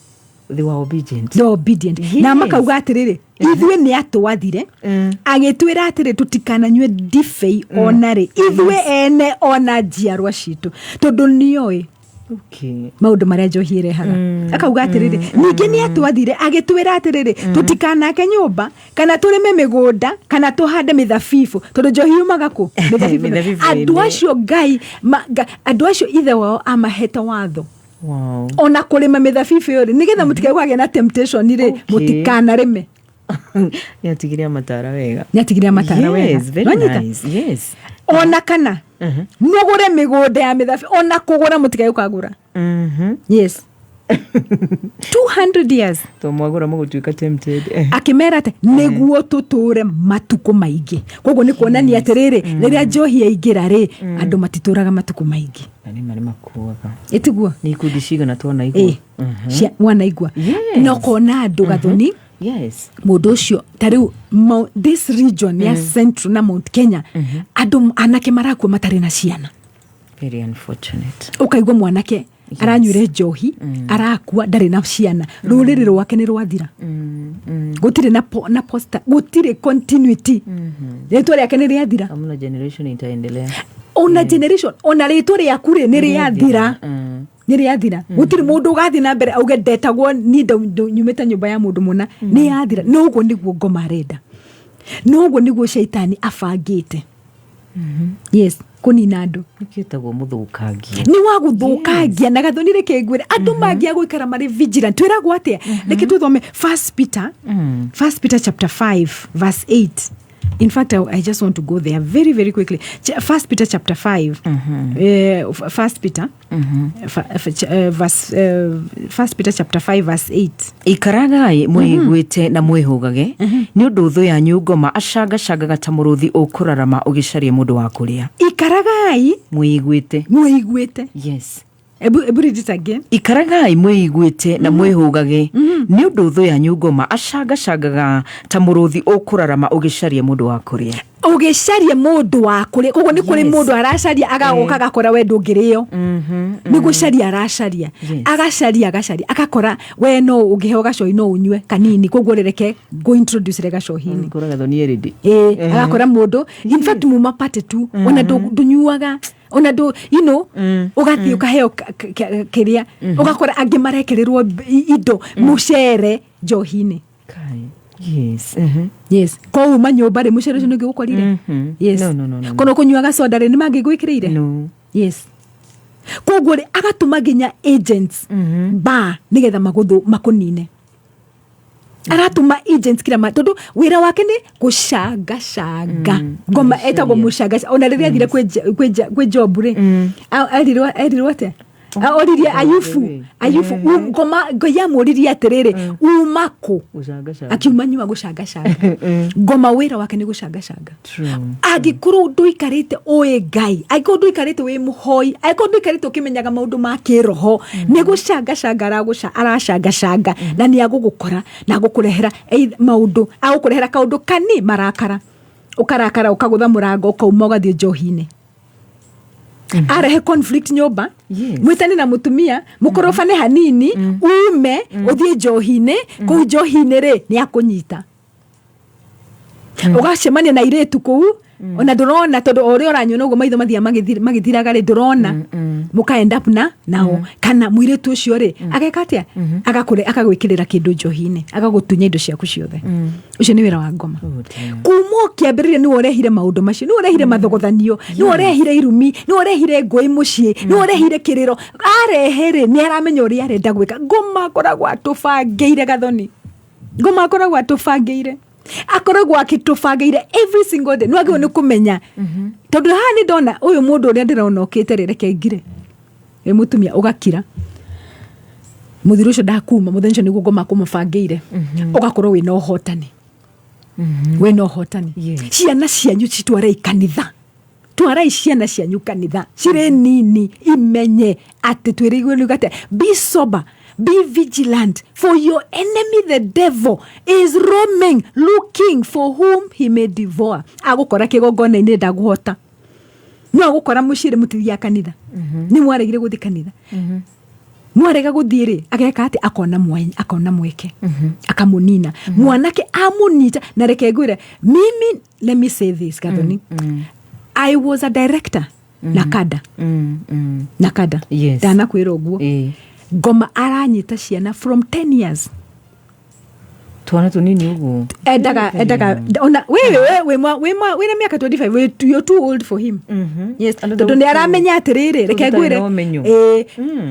They were obedient. Na makauga atĩrĩrĩ, ithuĩ nĩ atwathire agĩtwĩra atĩrĩ tũtikananyue ndibei ona rĩ, ithuĩ ene ona njiarwa citũ, tondũ nĩoĩ maũndũ marĩa njohi ĩrehaga. Akauga atĩrĩrĩ, ningĩ nĩ atwathire agĩtwĩra atĩrĩrĩ, tũtikanake nyũmba kana tũrĩme mĩgũnda kana tũhande mĩthabibũ, tondũ njohi yumaga kũ? Andũ acio Ngai, andũ acio ithe wao amahete watho ona kũrĩma mĩthabibũ ĩyo rĩ, nĩgetha mũtikae kũgĩa na temptation rĩ, mũtikanarĩme. Nĩatigiria matara wega. Ona kana mũgũre mĩgũnda ya mĩthabibũ, ona kũgũra mũtikae kũgũra. 200 years mwagũra mũgũtuĩka tempted. Akĩmera atĩ nĩguo tũtũre matukũ maingĩ. Koguo nĩ kuonania atĩrĩrĩ, rĩrĩa njohi yaingĩra rĩ, andũ matitũraga matukũ maingĩ. Nĩ makuaga. Ĩtiguo. Nĩ ikundi cigana twanaigua. Wanaigua. No kona andũ gathoni Yes. Mundu ucio tariu this region ya Central na Mount Kenya andu anake marakua matari na ciana. Very unfortunate. Ukaigwa mwanake aranyure njohi arakua ndari na ciana ruriri rwake ni rwathira gutire na poster gutire continuity ritwa riake ni riathira Amuna generation itaendelea ona generation ona ritwa riaku ri ni riathira ni riathira gutire mundu gathi na mbere auge ndetagwo ni nyumita nyumba ya mundu muna ni yathira noguo niguo ngoma arenda noguo niguo shaitani afangite yes kunina andu nikitagwo muthukangia ni wa guthukangia na gathonire kengwire andu mangia guikara mari vigilant twiragwo atia reke tuthome 1 Peter chapter 5 verse 8. In fact, I just want to go there very, very quickly. 1 Peter chapter 5. 1 Peter First Peter chapter 5 verse 8. Ikaragai mwiguite na mwihugage ni undu thu yanyu ngoma acangacagaga ta muruthi ukurarama ugicaria mundu wa kuria. Ikaragai mwiguite. Yes. Ebu read it again. Ikaragai mwiguite na mwihugage ni undu thu yanyu ngoma acangacagaga ta muruthi ukurarama ugicaria mundu wa kuria. Ugicaria mundu wa kuria koguo ni kuri mundu aracaria agagoka gakora we ndungirio ni gucaria aracaria agacaria agakora we no ungiheo gacoi no unywe kanini koguo rereke go introduce rega cohini kora gathoni eridi agakora mundu in fact muma pate tu ona ndunyuaga ona ndu you know ugathi ukaheo kiria ugakora angi marekerirwo indo mucere njohini kai. Yes. Yes. Ko uma nyumba ri mucere ucio nigukorire. Yes. No. Kono kunyuaga soda ri nimagi gwikirire. No. Yes. Koguo ri agatuma ginya agents ba nigetha maguthu makunine. Aratuma agents kila tondu wira wake ni gucanga ngoma etagwo mucanga ona riria thire kwe job ri erirwo ate oririe ayufu ngoma ngoya muririe atiriri umako akiuma nyuma gucanga ngoma wira wake ni gucanga agikuru nduikarite oe ngai agikuru nduikarite we muhoi agikuru nduikarite ukimenyaga maundu ma kiroho ni gucanga aracanga na ni agugukora na gukurehera maundu agukurehera kaundu kani marakara ukarakara ukagutha murango ukauma ugathie njohine arehe conflict nyumba mwitani na mutumia mukorofane hanini ume uthie njohine ku njohine ri ni akunyita ugacemania na iretu ku ona ndurona tondu ori oranyona ugo maitho mathia magithiraga ri ndurona muka end up nao kana mwiretu ucio ri agekatia akagwikirira kindu njohine agagutunya indo ciaku ciothe ucio ni wira wa ngoma kumo kiambiriria ni orehire maundu macio ni orehire mathogothanio ni orehire irumi ni orehire ngoi mucii ni orehire kiriro arehere ni aramenya uri arenda gwika ngoma koragwa tubangeire gathoni ngoma koragwa tubangeire akoragwa akitubangeire every single day nwagio ni kumenya tondu haha ni ndona uyu mundu uria ndirona ukite rereke ngire mutumia ugakira muthiru ucio ndakuma muthenyo niguo ngoma kumubangeire ugakorwo wina uhotani wina uhotani ciana cianyu citware ikanitha twarai ciana cianyu kanitha cire nini imenye ati twirigwe lugate be sober. Be vigilant, for your enemy the devil is roaming, looking for whom he may devour. Agukora kigogona ine ndaguhota. No agukora mucire mutithia kanitha. Ni mwaregire guthi kanitha. Mwarega guthire ageka ati akona mweke. Akamunina. Mwanake amunita na reke ngwire mimi let me say this Gathoni. I was a director Nakada. Nakada. Yes. Dana kwira uguo. Ngoma aranyita ciana from 10 years. Twana tunini uguo. Edaga ona we na miaka 25 you're too old for him. Yes. Tondu ni aramenya atiriri reke ngwire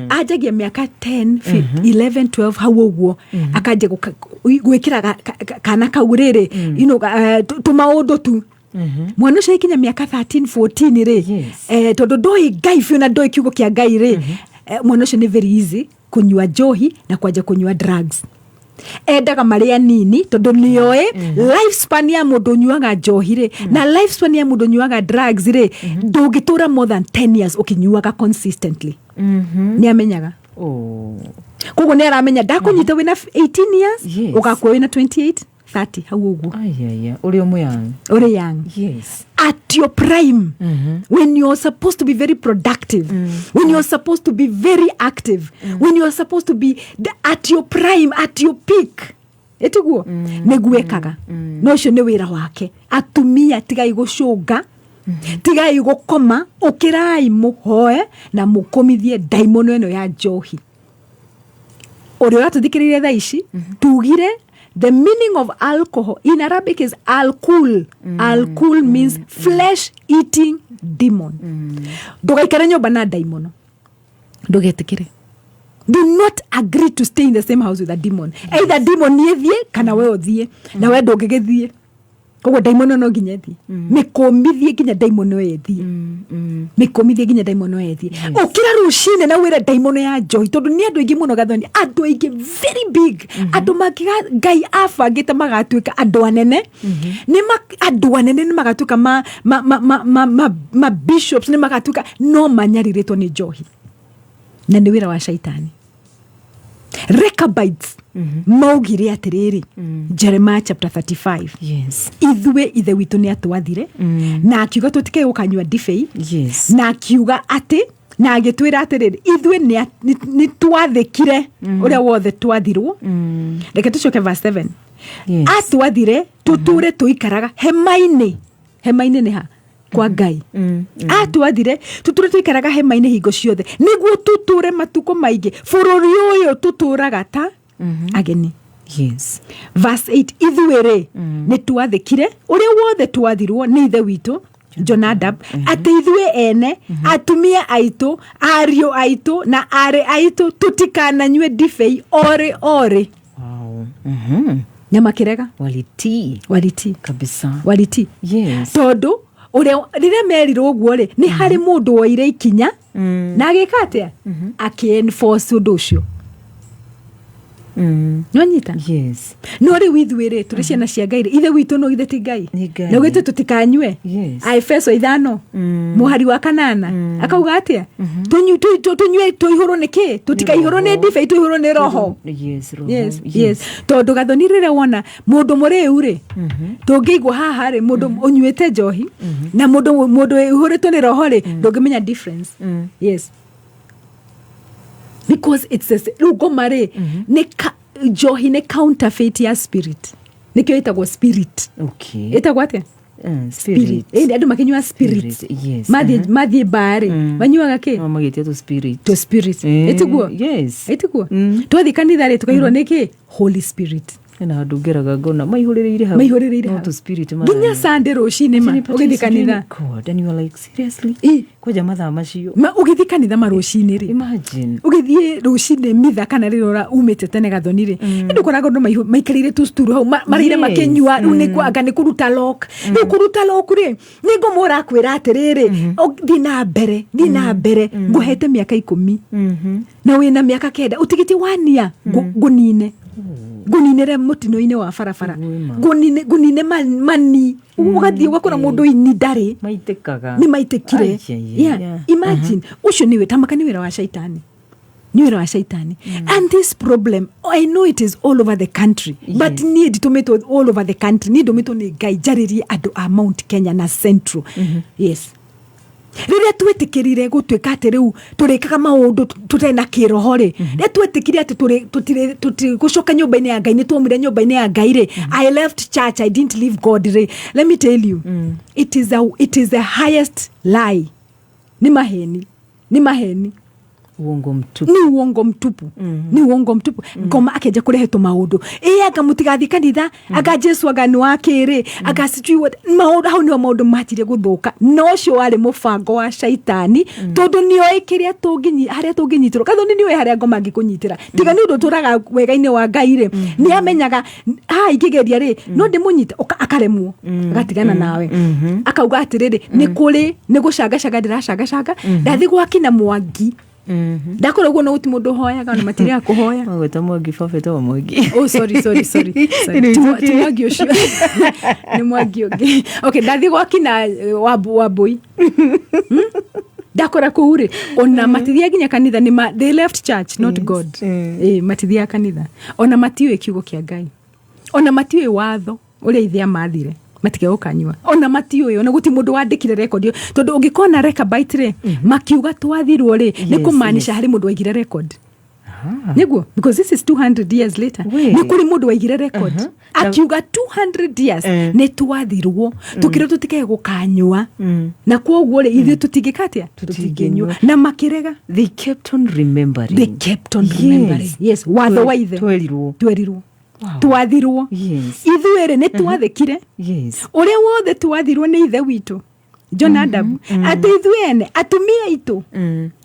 ajagia miaka 10 11 12 hau uguo akaje gwikira kana kauriri you know tumaundu tu mwana ucio ikinya miaka 13 14 ri tondu ndoi ngai fiona ndoi kiugo kia ngai ri mwana ucio ni very easy kunywa njohi na kwaja kunywa drugs endaga maria nini tondu nioe lifespan ya mundu nyuaga njohi ri na lifespan ya mundu nyuaga drugs ri ndugitura more than 10 years ukinyuaga consistently ni amenyaga koguo nĩ aramenya ndakunyita wĩna 18 years Yes. ũgakuo wĩna 28 30 hau ũguo Ayaya, uri omuyang. ũrĩ young Yes. at your prime, when you're supposed to be very productive, when you're supposed to be very active, when you're supposed to be at your prime, at your peak, etiguo nĩguo ekaga. No ũcio nĩ wĩra wake. Atumia tigai gũcũnga, tigai gũkoma, ũkĩrai mũhoe na mũkomithie ndaimono ĩno ya njohi. Ũrĩa ũratũthikĩrĩria thaa ici tugire the meaning of alcohol in Arabic is alkul. Alkul means flesh eating demon. Ndugaikare nyumba na daimono. Ndugetikire. Do not agree to stay in the same house with a demon. Either demon ni ethie kana we othie na we ndungigithie. Koguo daimono no nginya ethie. Mikomithie nginya daimono ethie. Mikomithie nginya daimono ethie. Ukira rucine na wira daimono ya njohi tondu ni andu aingi muno gathoni, andu aingi very big. Andu makiga Ngai abangite magatuika andu anene. Ni andu anene ni magatuika ma bishops ni magatuika no manyariritwo ni njohi. Na ni wira wa shaitani. Rechabites maugire atiriri Jeremiah chapter 35. Yes. Ithue ithe witũ nĩ atwathire na akiuga tũtike gũkanyua ndibei. Yes. Na akiuga atĩ na agĩtwĩra atĩrĩrĩ ithue nĩ twathĩkire ũrĩa wothe twathirwo. Reke tũcoke verse 7. Yes. Atwathire tũtũre tũikaraga hema-inĩ. Hema-inĩ nĩ ha kwa Ngai. Atwathire tũtũre tũikaraga hema-inĩ hingo ciothe nĩguo tũtũre matukũ maingĩ bũrũri ũyũ tũtũraga ta ageni. Yes. Verse 8 ithuĩ-rĩ nĩ twathĩkire ũrĩa wothe twathirwo nĩ ithe witũ Jonadab atĩ ithuĩ ene atumia aitũ ariũ aitũ na arĩ aitũ tũtikananyue ndibei orĩ. Wow. Nyamakĩrega walitii kabisa. walitii. Yes. Tondũ rĩrĩa merirwo ũguo-rĩ nĩ harĩ mũndũ woire ikinya na agĩka atĩa akĩ-enforce ũndũ ũcio. Nonyita? Yes. No rĩu ithuĩ-rĩ tũrĩ ciana cia Ngai, ithe witũ no ithe ti Ngai. Na ũgĩtwe tũtikanyue. Yes. Efeso 5 mũhari wa 8 akauga atĩa tunyue tũihũrwo nĩ kĩ? Tũtikaihũrwo nĩ ndibei, tũihũrwo nĩ roho. Yes, roho. Yes. Tondũ gathoni rĩrĩa wona mũndũ mũrĩu-rĩ tũngĩigwo haha-rĩ mũndũ ũnyuĩte njohi na mũndũ ihũrĩtwo nĩ roho-rĩ ndũngĩmenya difference. Yes. Because it's rĩu ngoma-rĩ njohi nĩ counterfeit ya spirit. Nĩkĩo ĩtagwo spirit. Okay. Ĩtagwo atĩa? Spirit. Andũ makinyua spirit. Yes. Mathiĩ mbarĩ manyuaga kĩ? No magĩtia tu spirit. To spirit. Ĩtiguo? Yes. Ĩtiguo? Twathiĩ kanitha-rĩ tũkaihũrwo nĩ kĩ? Holy spirit. Na andũ ngeraga ngona maihũrĩrĩire hau. No to spirit. Nginya Sunday rũcinĩ ũgĩthiĩ kanitha. God, and you are like seriously? Koja mathaa macio. Ũgĩthiĩ kanitha marũcinĩ-rĩ. Imagine. Ũgĩthiĩ rũcinĩ mitha kana rĩrĩa umĩte tene gathoni-rĩ. Ndũkoraga andũ maikarĩire tũcuturu hau marĩire makĩnyua rĩu nĩ anga nĩ kũruta lock. Rĩu kũruta lock-rĩ nĩ ngũmũra kwĩra atĩrĩrĩ thiĩ na mbere ngũhete mĩaka 10 na wĩna mĩaka 9 ũtigĩtie wania ngũninĩre mũtino-inĩ wa barabara ngũnine mani ũgathiĩ ũgakora mũndũ ini ndarĩ maitĩkaga nĩ maitĩkire. Imagine ũcio nĩ wĩtamaka nĩ wĩra wa shaitani. And this problem I know it is all over the country. But niĩ nditũmĩtwo all over the country. Niĩ ndũmĩtwo nĩ Ngai njarĩrie andũ a Mount Kenya na Central. Yes. Rĩrĩa twetĩkĩrire gũtuĩka atĩ rĩu tũrĩkaga maũndũ tũtarĩ na kĩroho-rĩ rĩrĩa twetĩkire atĩ tũtigũcoka nyũmba-inĩ ya Ngai nĩ twaumire nyũmba-inĩ ya Ngai-rĩ I left church, I didn't leave God-rĩ let me tell you it is the highest lie. Ni maheni uongo mtupu. Ni uongo mtupu. Ngoma akeja kurehe tu maundu anga mutigathi kanitha anga Jesu anga ni wakiri anga sijui maundu hau ni maundu matire guthuka no cio wari mubango wa shaitani tondu ni oikiria haria tunginyitirwo gathoni ni haria ngoma ngikunyitira tiga ni undu turaga wega-ini wa Ngai-ri ni amenyaga ingigeria ri no ndimunyite akaremwo agatigana nawe akauga atiriri ni kuri ni gucangacaga ndiracangacanga ndathi gwakina Mwangi ndakora uguo no guti mundu hoyaga na matiri ya kuhoya magweta Mwangi babeta wa Mwangi. Oh sorry Mwangi ucio ni Mwangi ungi. Okay ndathi gwakina Wambui ndakora kuhure ona matithia ginya kanitha ni they left church not God matithia kanitha ona matiwe kiugo kia Ngai ona matiwe watho uria ithia mathire matige ukanywa ona matiwe ona guti mundu wandikire record tondu ungikona record ri makiuga twathirwo ri ni kumaanisha hari mundu waigire record niguo because this is 200 years later ni kuri mundu waigire record akiuga 200 years ni twathirwo tukire tutike gukanywa na kwoguo ri ithu tutingikatia tutingenywa na makirega they kept on remembering yes watho wa ithe twerirwo twathirwo ithuere ni twathekire uria wothe twathirwo ni ithe witu Jonadabu ati ithuene atumia itu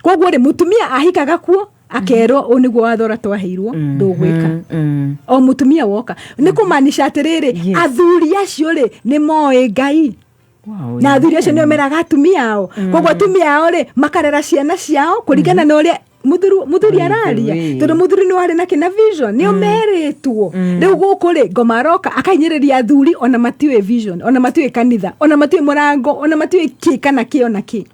kwoguo ri mutumia ahikaga kuo akero oniguo wathora twaheirwo ndugwika o mutumia woka ni kumaanisha atiriri athuri acio ri ni moe Ngai na athuri acio ni meraga atumia ao kwoguo atumia ao ri makarera ciana ciao kuringana na uria muthuri araria tondu muthuri ni wari na kina vision ni omeretwo riu guku ri ngomaroka akainyereria athuri ona matiwe vision ona matiwe kanitha ona matiwe murango ona matiwe kikana kiona ki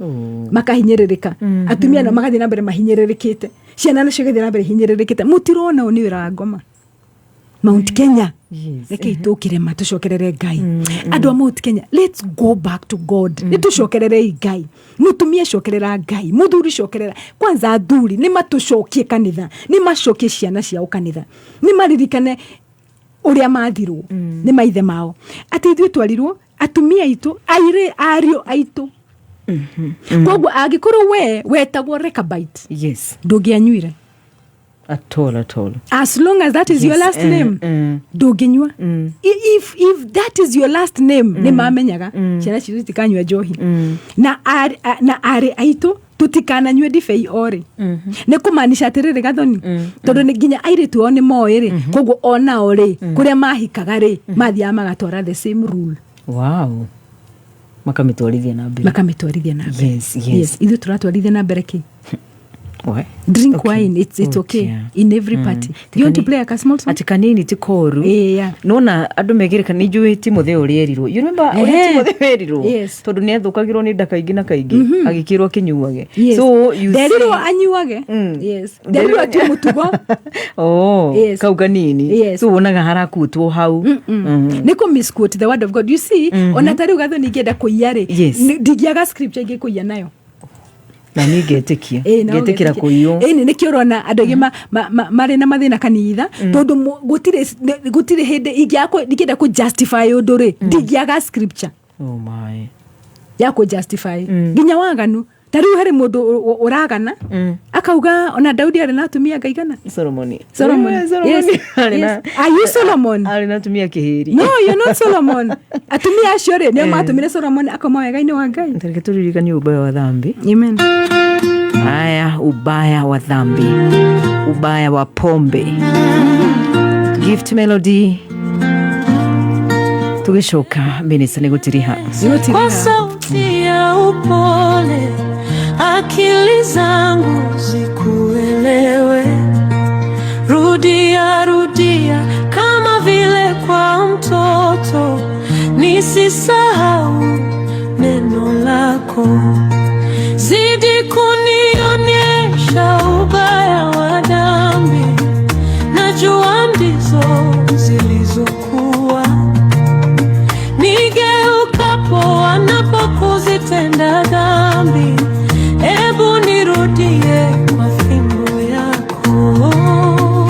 makahinyeririka atumia na magathi na mbere mahinyererikite ciana nacio gathi na mbere hinyererikite mutirona oni wira ngoma Mount Kenya reke itukire matucokerere Ngai andu a Mount Kenya let's go back to God nitucokerere Ngai mutumia cokerera Ngai muthuri cokerera kwanza athuri ni matucokie kanitha ni macokie ciana ciao kanitha ni maririkane uria mathirwo ni maithe mao ati ithuĩ twarirwo atumia itu aire ario aitu kwoguo angikorwo we wetagwo Rechabite ndũngĩanyuire at all as long as that is your last name ndũngĩnyua if that is your last name ni mamenyaga ciana citu citikanyua njohi na ari aitu tutikananyue ndibei ori ni kumaanisha atiriri gathoni tondu ni nginya airitu o ni moe ri koguo ona ori kuria mahikaga ri mathia magatwara the same rule makamitwarithia na mbere yes ithu turatwarithia na mbere ki drink wine it's okay in every party you want to play a small song atikanini tikoru nona andu megirika ni njui Timotheo rierirwo you remember Timotheo rierirwo tondu ni athukagirwo ni ndaka ingi na kaingi agikirwo kinyuage so you deriro anyuage deriro ati mutugo kauga nini so wonaga harakutwo hau niko misquote the word of God you see ona tari gatho ni ngenda kuiyare ndigiaga scripture ingi kuiya nayo na ni ngetikira kuyo ni kiorona andu agi mari na mathina kanitha tondu gutire hindi igiako ndigenda ku justify unduri ndigiaga scripture ya ku justify nginya waganu tari hari mundu uragana akauga ona Daudi ari natumia ngaigana Solomon yes are you Solomon ari natumia kihiri no you're not Solomon atumia acio ri ni matumire Solomon akoma wega-ini wa Ngai ntareke turirikanie ubaya wa dhambi amen haya ubaya wa dhambi ubaya wa pombe Gift Melody tugishoka Benisa negutiriha kwa sauti ya upole akili zangu zikuelewe rudia kama vile kwa mtoto nisisahau neno lako zidi kunionyesha ubaya wa dhambi najua ndizo zilizokuwa nigeukapo anapokuzitenda dhambi ebu nirudie kwa fimbo yako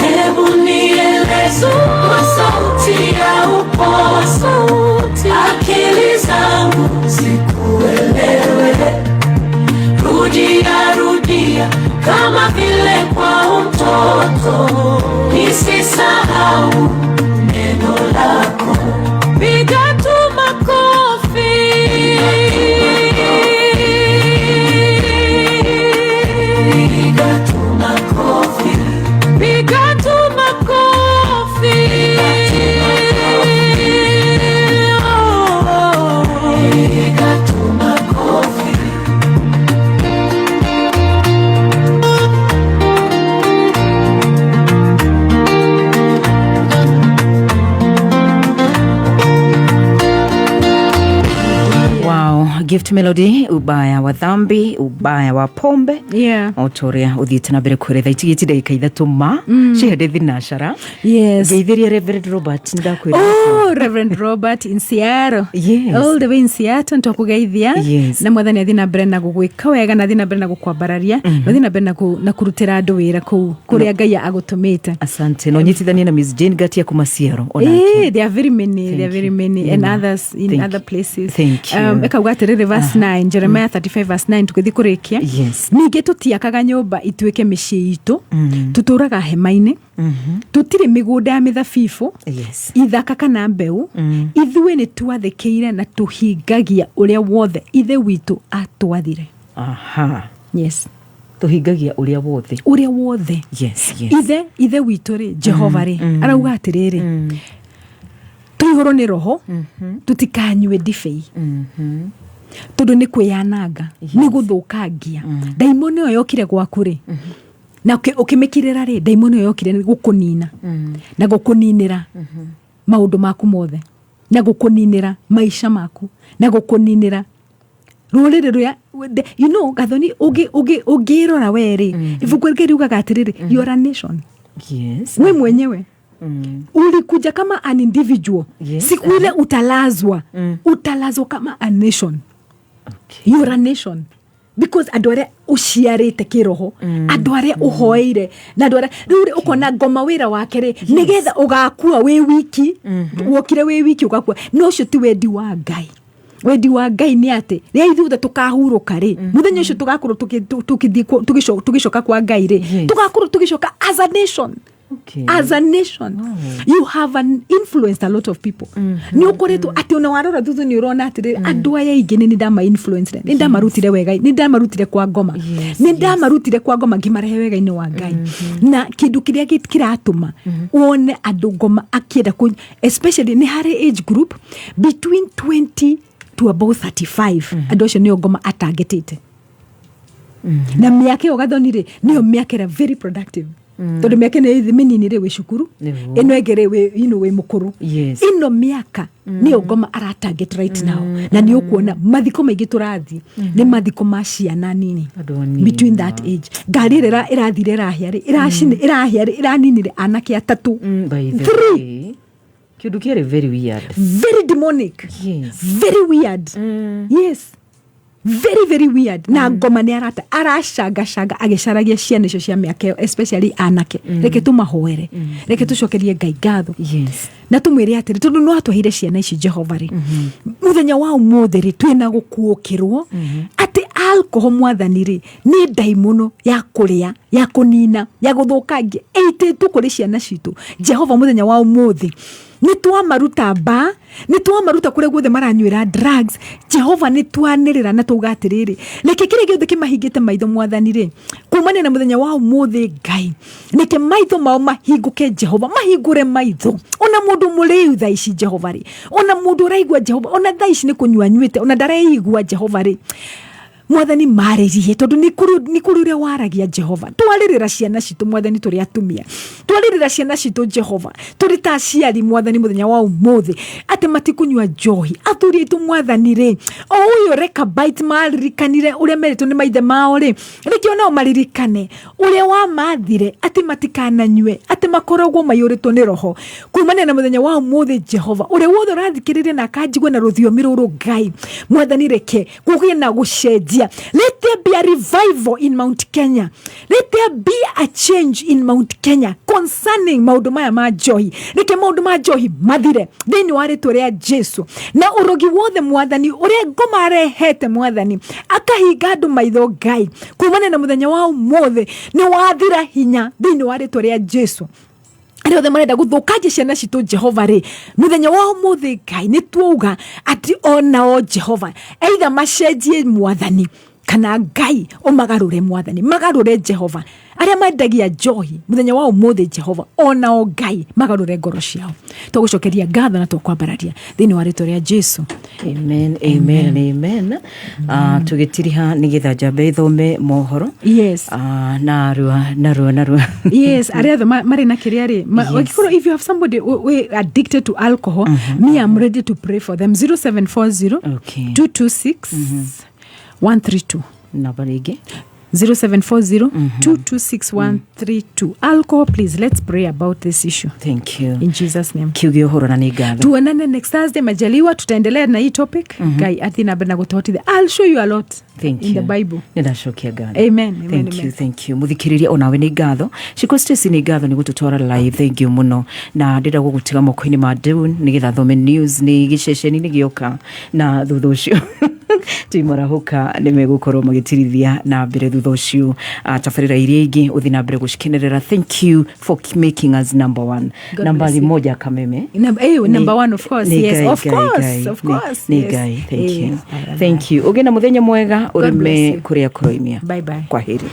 ebu nielezo kwa sauti ya upole akili zangu zikuelewe rudia kama vile kwa mtoto nisisahau neno lako piga tu makofi piga tu makofi piga tu makofi piga tu makofi Gift Melody, ubaya wa dhambi, ubaya wa pombe. Yeah. Autoria uthiite na mbere kwĩretha itigiti ndagĩka ithatũ ma ciende thinashara. Yes. Geithiria Reverend Robert ndakwĩra. Oh, Reverend Robert in Seattle. Yes. All the way in Seattle nitwakugeithia. Yes. Na mwathani athi na mbere na gũgwĩka wega na athi na mbere na gũkwambararia. Athi na mbere na kurutĩra andũ wĩra kũu kũrĩa Ngai agũtũmĩte. Asante. No nyitithanie na Miss Jane Gatia kumaciaro. There are very many. There are very many and others in other places. Thank you. Ekauga atĩrĩrĩ verse 9, Jeremiah 35 verse 9 tũgĩthi kũrĩkia. Yes. Ningĩ tũtiakaga nyũmba ituĩke mĩciĩ itũ. Tutũraga hema-inĩ. Tutire mĩgũnda ya mĩthabibũ. Yes. Ithaka kana mbeũ. Ithuĩ nĩ twathĩkĩire na tũhingagia ũrĩa wothe ithe witũ atwathire. Aha. Yes. Tũhingagia ũrĩa wothe. Ũrĩa wothe. Yes, yes. Ithe witũ rĩ, Jehova rĩ, arauga atĩrĩrĩ. Tũihũrwo nĩ roho, tũtikanyue ndibei. Tondũ nĩ kwĩyananga, nĩ gũthũkangia. Daimoni ĩyo yokire gwaku rĩ. Na ũkĩmĩkirĩra rĩ, daimoni ĩyo yokire gũkũnina. Na gũkũninĩra maũndũ maku mothe. Na gũkũninĩra maica maku. Na gũkũninĩra rũrĩrĩ rũrĩa, you know, gathoni ũngĩrora we rĩ. Ibuku rĩngĩ riugaga atĩrĩrĩ, you are a nation. Yes. We mwenyewe. Ulikuja kama an individual. Yes. Siku ile utalazwa. Utalazwa kama a nation. Okay. You are a nation. Because andũ arĩa ũciarĩte kĩroho, andũ arĩa ũhoeire, na andũ arĩa rĩu ũkona ngoma wĩra wake rĩ, nĩgetha ũgakua wĩ wiki, wokire wĩ wiki ũgakua. No ũcio ti wendi wa Ngai. Wendi wa Ngai nĩ atĩ rĩrĩa ithuothe tũkahurũka rĩ, mũthenya ũcio tũgakorwo tũgĩcoka kwa Ngai rĩ, tũgakorwo tũgĩcoka as a nation. Okay. As a nation, you have influenced a lot of people. Ni ukoretwo ati ona warora thuthu ni urona ati andu aya ingi ni ndama influence, ni ndamarutire wega, ni ndamarutire kwa ngoma, ni ndamarutire kwa ngoma ngimarehe wega ini wa Ngai. Na kindu kiria kiratuma wone andu ngoma akienda especially ni hari age group between 20 to about 35. Andu acio ni ngoma atargetete. Na miaka yo gathonire ni miaka very productive. Tondũ mĩaka nĩ mĩnini rĩ wĩ cukuru, ĩno ĩngĩ rĩ wĩ mũkũrũ. Ĩno mĩaka nĩyo ngoma aratarget right now. Na nĩ ũkuona mathiko maingĩ tũrathiĩ nĩ mathiko ma ciana nini between that age. Ngari ĩrĩa ĩrathire ĩrahĩa rĩ, ĩraninire anake atatũ. 3. Kĩndũ kĩrĩ very weird. Very demonic. Yes. Very weird. Yes. Very, very weird. Na ngoma nĩ aracanga agĩcaragia ciana icio cia mĩaka especially anake. Reke tũmahoere. Reke tũcokerie Ngai ngatho. Yes. Na tũmwĩre atĩrĩ tondũ no atwahire ciana ici Jehova rĩ. Mũthenya wa ũmũthĩ rĩ twĩna gũkuũkĩrwo atĩ alcohol mwathani rĩ nĩ ndaimono ya kũrĩa, ya kũnina, ya gũthũkangia. Ĩitĩtwo kũrĩ ciana citũ. Jehova mũthenya wa ũmũthĩ nĩ twamaruta ba, nĩ twamaruta kũrĩa guothe maranyuĩra drugs. Jehova nĩ twanĩrĩra na tauga atĩrĩrĩ, reke kĩrĩa gĩothe kĩmahingĩte maitho mwathani rĩ, kumania na mũthenya wa ũmũthĩ Ngai, reke maitho mao mahingũke Jehova, mahingũre maitho. Ona mũndũ mũrĩu thaa ici Jehova rĩ, ona mũndũ ũraigua Jehova, ona thaa ici nĩ kũnyua nyuĩte, ona ndareigua Jehova rĩ, mwathani marĩrie tondũ nĩ kũrĩ ũrĩa waragia Jehova. Twarĩrĩra ciana citũ mwathani tũrĩ atumia, twarĩrĩra ciana citũ Jehova tũrĩ ta aciari mwathani mũthenya wa ũmũthĩ atĩ matikũnyua njohi. Athuri aitũ mwathani rĩ, o ũyũ reka bite maririkanire ũrĩa meritwo nĩ maithe mao rĩ, rĩkĩo nao maririkane ũrĩa wamathire atĩ matikananyue, atĩ makoragwo maiyũrĩtwo nĩ roho. Kumania na mũthenya wa ũmũthĩ Jehova, ũrĩa wothe ũrathikĩrĩria na akanjigua na rũthiomi rũrũ Ngai, mwathani reke kũgĩe na gũcenjia. Let there be a revival in Mount Kenya. Let there be a change in Mount Kenya concerning maundu maya ma njohi. Reke maundu ma njohi mathire thĩinĩ wa rĩtwa rĩa Jesu. Na ũrogi wothe mwathani ũrĩa ngoma arehete mwathani akahinga andũ maitho Ngai, kumania na mũthenya wa ũmũthĩ nĩ wathira hinya thĩinĩ wa rĩtwa rĩa Jesu. Arĩa othe marenda gũthũkangia ciana citũ Jehova rĩ, mũthenya wa ũmũthĩ Ngai nĩ tuuga atĩ ona o Jehova either macenjie mwathani kana Ngai umagarure Mwathani, magarure Jehova. Aria mendagia njohi muthenya wa umuthi Jehova onao Ngai magarure ngoro ciao. Tugucokeria ngatho na tukwambararia thiini wa ritwa ria Jesu. Amen, amen, amen. Tugitiriha nigetha njambe thome mohoro. Yes. Narua. Yes, aria mari na kiria ri. If you have somebody we addicted to alcohol, me I'm ready to pray for them. 0740 226 132. Nabarige 0740 226 132. Alcohol, please, let's pray about this issue. Thank you. In Jesus' name. Kiugi uhoro na nigatho. Tuonane next Thursday majaliwa, tutaendelea na hii topic. Guy athina bena gutotithia. I'll show you a lot. Thank in you. the Bible. Nindacokia ngatho. Amen. Thank you. Muthikiriria onawe ni ngatho. Shiko Stacy ni ngatho ni gututwara live. Thank you muno. Na ndira gugutiga moko-ini ma Deun nigetha thome news ni giceceni ni gioka na thutha ucio. Timarahuka nimegukorwo magitirithia na mbere thutha ucio tabarira iria ingi uthi na mbere gucikenerera. Thank you for making us number one. Nambari moja Kameme. Number one, of course. Yes, of course. Yes. Thank you. Ugena muthenya mwega urime kuria kuroimia. Bye bye. Kwaheri.